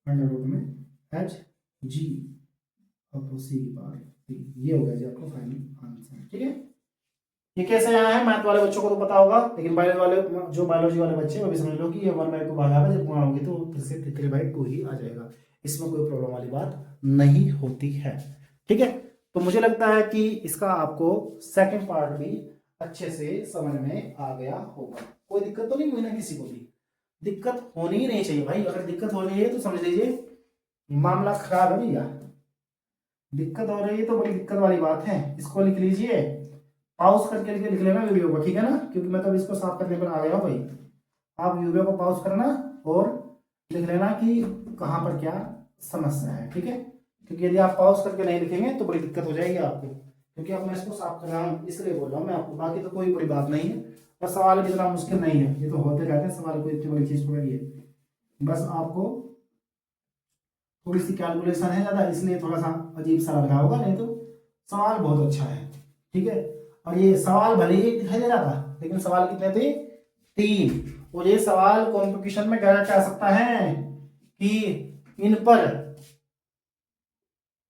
[SPEAKER 1] अंडर रूट में एच जी अपॉन सी की पावर 3। ये हो गया जी आपका फाइनल आंसर, ठीक है। ये कैसे आया है, मैथ वाले बच्चों को तो पता होगा, लेकिन बायोलॉजी वाले, जो बायोलॉजी वाले बच्चे वो भी समझ लो कि ये 1/2 भाग आएगा, जब गुणा होगी तो फिर से 3/2 ही आ जाएगा। इसमें कोई प्रॉब्लम वाली बात नहीं होती है, ठीक है। तो मुझे लगता है कि इसका आपको सेकंड पार्ट भी अच्छे से समझ में आ गया होगा। कोई दिक्कत तो नहीं हुई ना किसी को भी? दिक्कत होनी ही नहीं चाहिए भाई, अगर दिक्कत हो रही है तो समझ लीजिए मामला खराब है भैया। दिक्कत हो रही है तो बड़ी दिक्कत वाली बात है। इसको लिख लीजिए, पॉज करके लिख लेना वीडियो को, ठीक है ना, क्योंकि मैं तो इसको साफ करने पर आ गया हूँ भाई। आप वीडियो को पॉज करना और लिख लेना कि कहाँ पर क्या समस्या है, ठीक है। क्योंकि यदि आप पॉज करके नहीं लिखेंगे तो बड़ी दिक्कत हो जाएगी आपको, क्योंकि अब मैं इसको साफ कर रहा हूँ इसलिए बोल रहा हूँ मैं आपको, बाकी तो कोई बड़ी बात नहीं है। और सवाल भी इतना मुश्किल नहीं है, ये तो होते रहते हैं सवाल, कोई इतनी बड़ी चीज थोड़ी है। बस आपको थोड़ी सी कैलकुलेशन है ज्यादा, इसलिए थोड़ा सा अजीब सा लग रहा होगा, नहीं तो सवाल बहुत अच्छा है, ठीक है। और ये सवाल भले ही दिखाई दे रहा था, लेकिन सवाल कितने थे, 3। और ये सवाल कॉम्पिटिशन में डायरेक्ट आ सकता है कि इन पर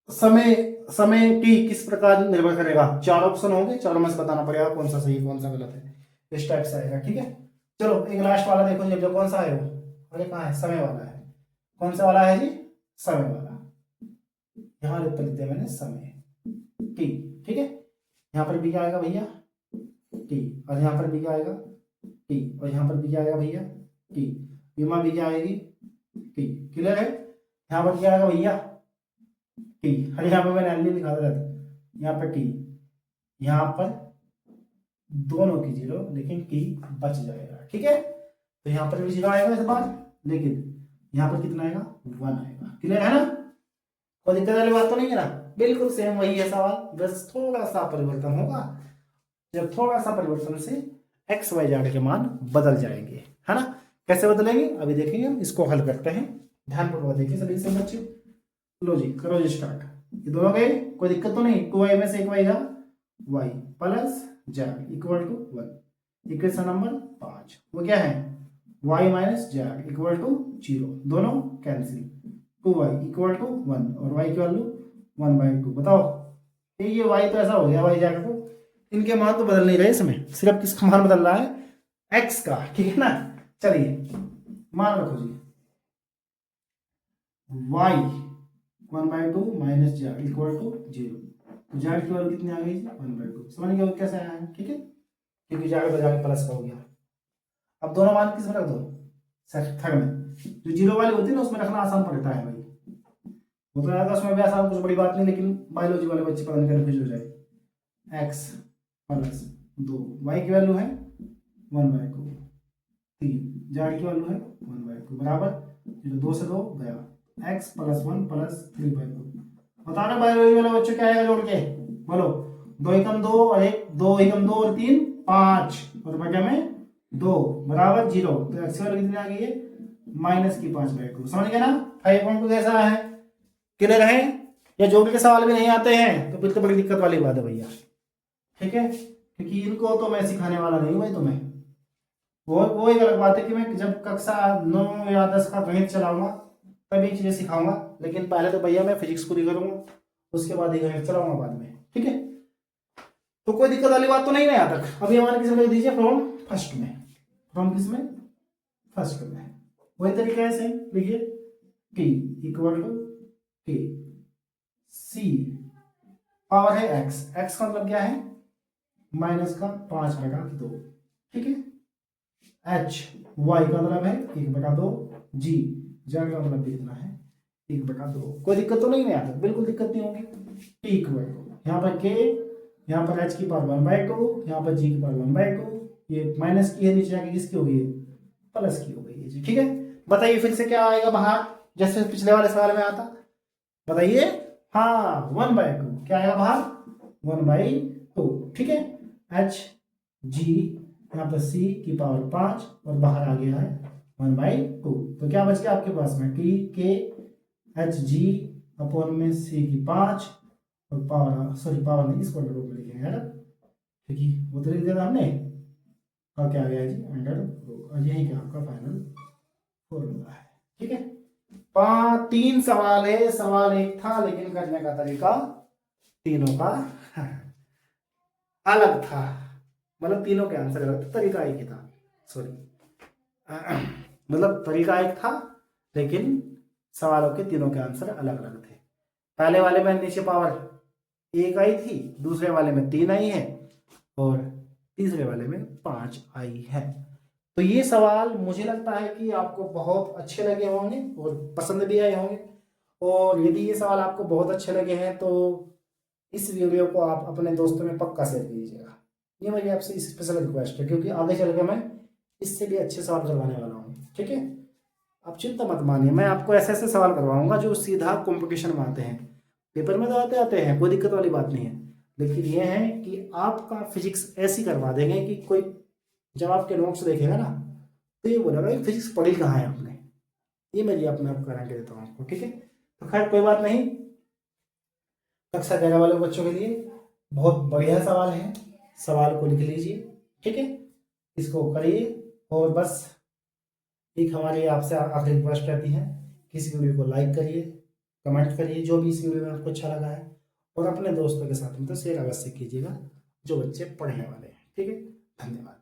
[SPEAKER 1] समय समय टी किस प्रकार निर्भर करेगा। 4 ऑप्शन होंगे, चारों में से बताना पड़ेगा कौन सा सही कौन सा गलत है, इस टाइप से आएगा, ठीक है। चलो एक लास्ट वाला देखो जब, कौन सा है वो, अरे कहाँ है, समय वाला है। कौन सा वाला है जी, समय वाला। यहाँ लिख दिया मैंने समय टी, ठीक है। यहाँ पर भी क्या आएगा भैया, टी, और यहाँ पर भी क्या आएगा, टी, और यहाँ पर भी क्या आएगा भैया, टी। यहाँ भी क्या आएगी, टी। क्लियर है? यहाँ पर क्या आएगा भैया, टी। अरे यहाँ पर मैंने एल लिखा था, यहाँ पर टी, यहाँ पर दोनों की 0, लेकिन टी बच जाएगा, ठीक है। तो यहाँ पर भी 0 आएगा इस बार, लेकिन यहाँ पर कितना आएगा, 1 आएगा। क्लियर है ना, कोई दिक्कत वाली बात तो नहीं है ना, बिल्कुल सेम वही है सवाल, बस थोड़ा सा परिवर्तन होगा। जब थोड़ा सा परिवर्तन से एक्स वाई जेड के मान बदल जाएंगे, है ना। कैसे बदलेंगे अभी देखेंगे हम, इसको हल करते हैं। ध्यानपूर्वक देखिए सभी से बच्चे, लो जी करो जी स्टार्ट। ये दोनों गए, कोई दिक्कत तो नहीं, 2y में से एक y जा, y plus z equal to 1। Equation number 5 वो क्या है, y minus Z equal to 0, दोनों कैंसिल, 2y इक्वल टू 1 और y की वैल्यू 1/2। बताओ ये y तो ऐसा हो गया, y जेड को इनके मान तो बदल नहीं रहे इसमें, सिर्फ किसका मान बदल रहा है, x का, ठीक है ना। चलिए मान रखो जी, y 1/2 minus Z equal to 0। तो जेड की वैल्यू कितनी आ गई, 1/2। समझ गए कैसे आया है, ठीक है, क्योंकि जेड बजाय प्लस का हो गया। अब दोनों मान किस में रख दो, थर्ड में। जो 0 वाली होती है ना उसमें रखना आसान पड़ता है भाई, वो तो आएगा उसमें भी आसान, कुछ बड़ी बात नहीं, लेकिन बायोलॉजी वाले बच्चे पता नहीं कन्फ्यूज हो जाए। x प्लस 2, y की वैल्यू है 1/2, 3, जेड की वैल्यू है 1/2 बराबर 2 से 2 गया, x प्लस 1 प्लस 3/2। बताना बायोलॉजी वाले बच्चों क्या आएगा जोड़ के, बोलो 2 एकम 2 और 1 2 एकम 2 और 3 5 और बटे में 2 बराबर 0। तो एक्स की वैल्यू कितनी आ गई है -5/2। समझ गए ना। 5.2 कैसा है, क्लियर है। या जोड़ के सवाल भी नहीं आते हैं तो फिर तो बड़ी दिक्कत वाली बात है भैया, ठीक है, क्योंकि इनको तो मैं सिखाने वाला नहीं हूँ भाई तुम्हें। वो एक अलग बात है कि मैं जब कक्षा 9 या 10 का गणित चलाऊंगा तभी चीजें सिखाऊंगा, लेकिन पहले तो भैया मैं फिजिक्स पूरी करूंगा, उसके बाद ही गणित चलाऊंगा बाद में, ठीक है। तो कोई दिक्कत वाली बात तो नहीं ना यहाँ तक। अभी हमारे किस में लिख दीजिए, फ्रॉम फर्स्ट में, फ्रॉम किस में, फर्स्ट में। वही तरीका है सेम, लिखिए T equal to T C power है एक्स, एक्स का मतलब क्या है -5/2, ठीक है। एच वाई का मतलब है 1/2, जी जेड का मतलब भी इतना है 1/2। कोई दिक्कत तो नहीं है यहाँ तक, बिल्कुल दिक्कत नहीं होगी। टी इक्वल टू यहाँ पर के, यहाँ पर एच की पावर 1/2, यहाँ पर जी की पावर 1/2, ये माइनस की है, नीचे आके किसकी हो गई है, प्लस की हो गई है जी, ठीक है। बताइए फिर से क्या आएगा बाहर, जैसे पिछले वाले सवाल में आता, बताइए। हाँ 1/2 क्या आएगा बाहर, 1/2, ठीक है। एच जी यहाँ पर सी की पावर 5 और बाहर आ गया है 1/2। तो क्या बच गया आपके पास में, टी के एच जी अपॉन में सी की 5 और पावर, सॉरी पावर नहीं, इसको अंडर रूट में लिखेंगे है ना, ठीक है, वो तो लिख दिया था हमने। और क्या आ गया जी अंडर रूट, और यही क्या आपका फाइनल फॉर्मूला है, ठीक है। 3 सवाल है, सवाल एक था लेकिन करने का तरीका तीनों का अलग था, मतलब तीनों के आंसर अलग था, तरीका एक ही था, सॉरी मतलब तरीका एक था लेकिन सवालों के तीनों के आंसर अलग अलग थे। पहले वाले में नीचे पावर 1 आई थी, दूसरे वाले में 3 आई है और तीसरे वाले में 5 आई है। तो ये सवाल मुझे लगता है कि आपको बहुत अच्छे लगे होंगे और पसंद भी आए होंगे। और यदि ये सवाल आपको बहुत अच्छे लगे हैं तो इस वीडियो को आप अपने दोस्तों में पक्का शेयर कीजिएगा, ये मेरी आपसे स्पेशल रिक्वेस्ट है, क्योंकि आगे चल के मैं इससे भी अच्छे सवाल करवाने वाला हूँ, ठीक है। आप चिंता मत मानिए, मैं आपको ऐसे ऐसे सवाल करवाऊंगा जो सीधा कंपटीशन में आते हैं, पेपर में तो आते हैं, कोई दिक्कत वाली बात नहीं है, लेकिन ये है कि आपका फिजिक्स ऐसी करवा देंगे कि कोई जब आपके नोट्स देखेगा ना तो ये बोलेगा ये फिजिक्स पढ़ी कहाँ है आपने, ये मैं अपने आप गारंटी देता हूँ आपको, ठीक है। तो खैर कोई बात नहीं, कक्षा 11 वाले बच्चों के लिए बहुत बढ़िया सवाल है, सवाल को लिख लीजिए, ठीक है, इसको करिए। और बस एक हमारी आपसे आखिरी रिक्वेस्ट रहती है, किसी वीडियो को लाइक करिए, कमेंट करिए जो भी इस वीडियो में आपको अच्छा लगा है, और अपने दोस्तों के साथ में तो शेयर अवश्य कीजिएगा जो बच्चे पढ़ने वाले हैं, ठीक है। धन्यवाद।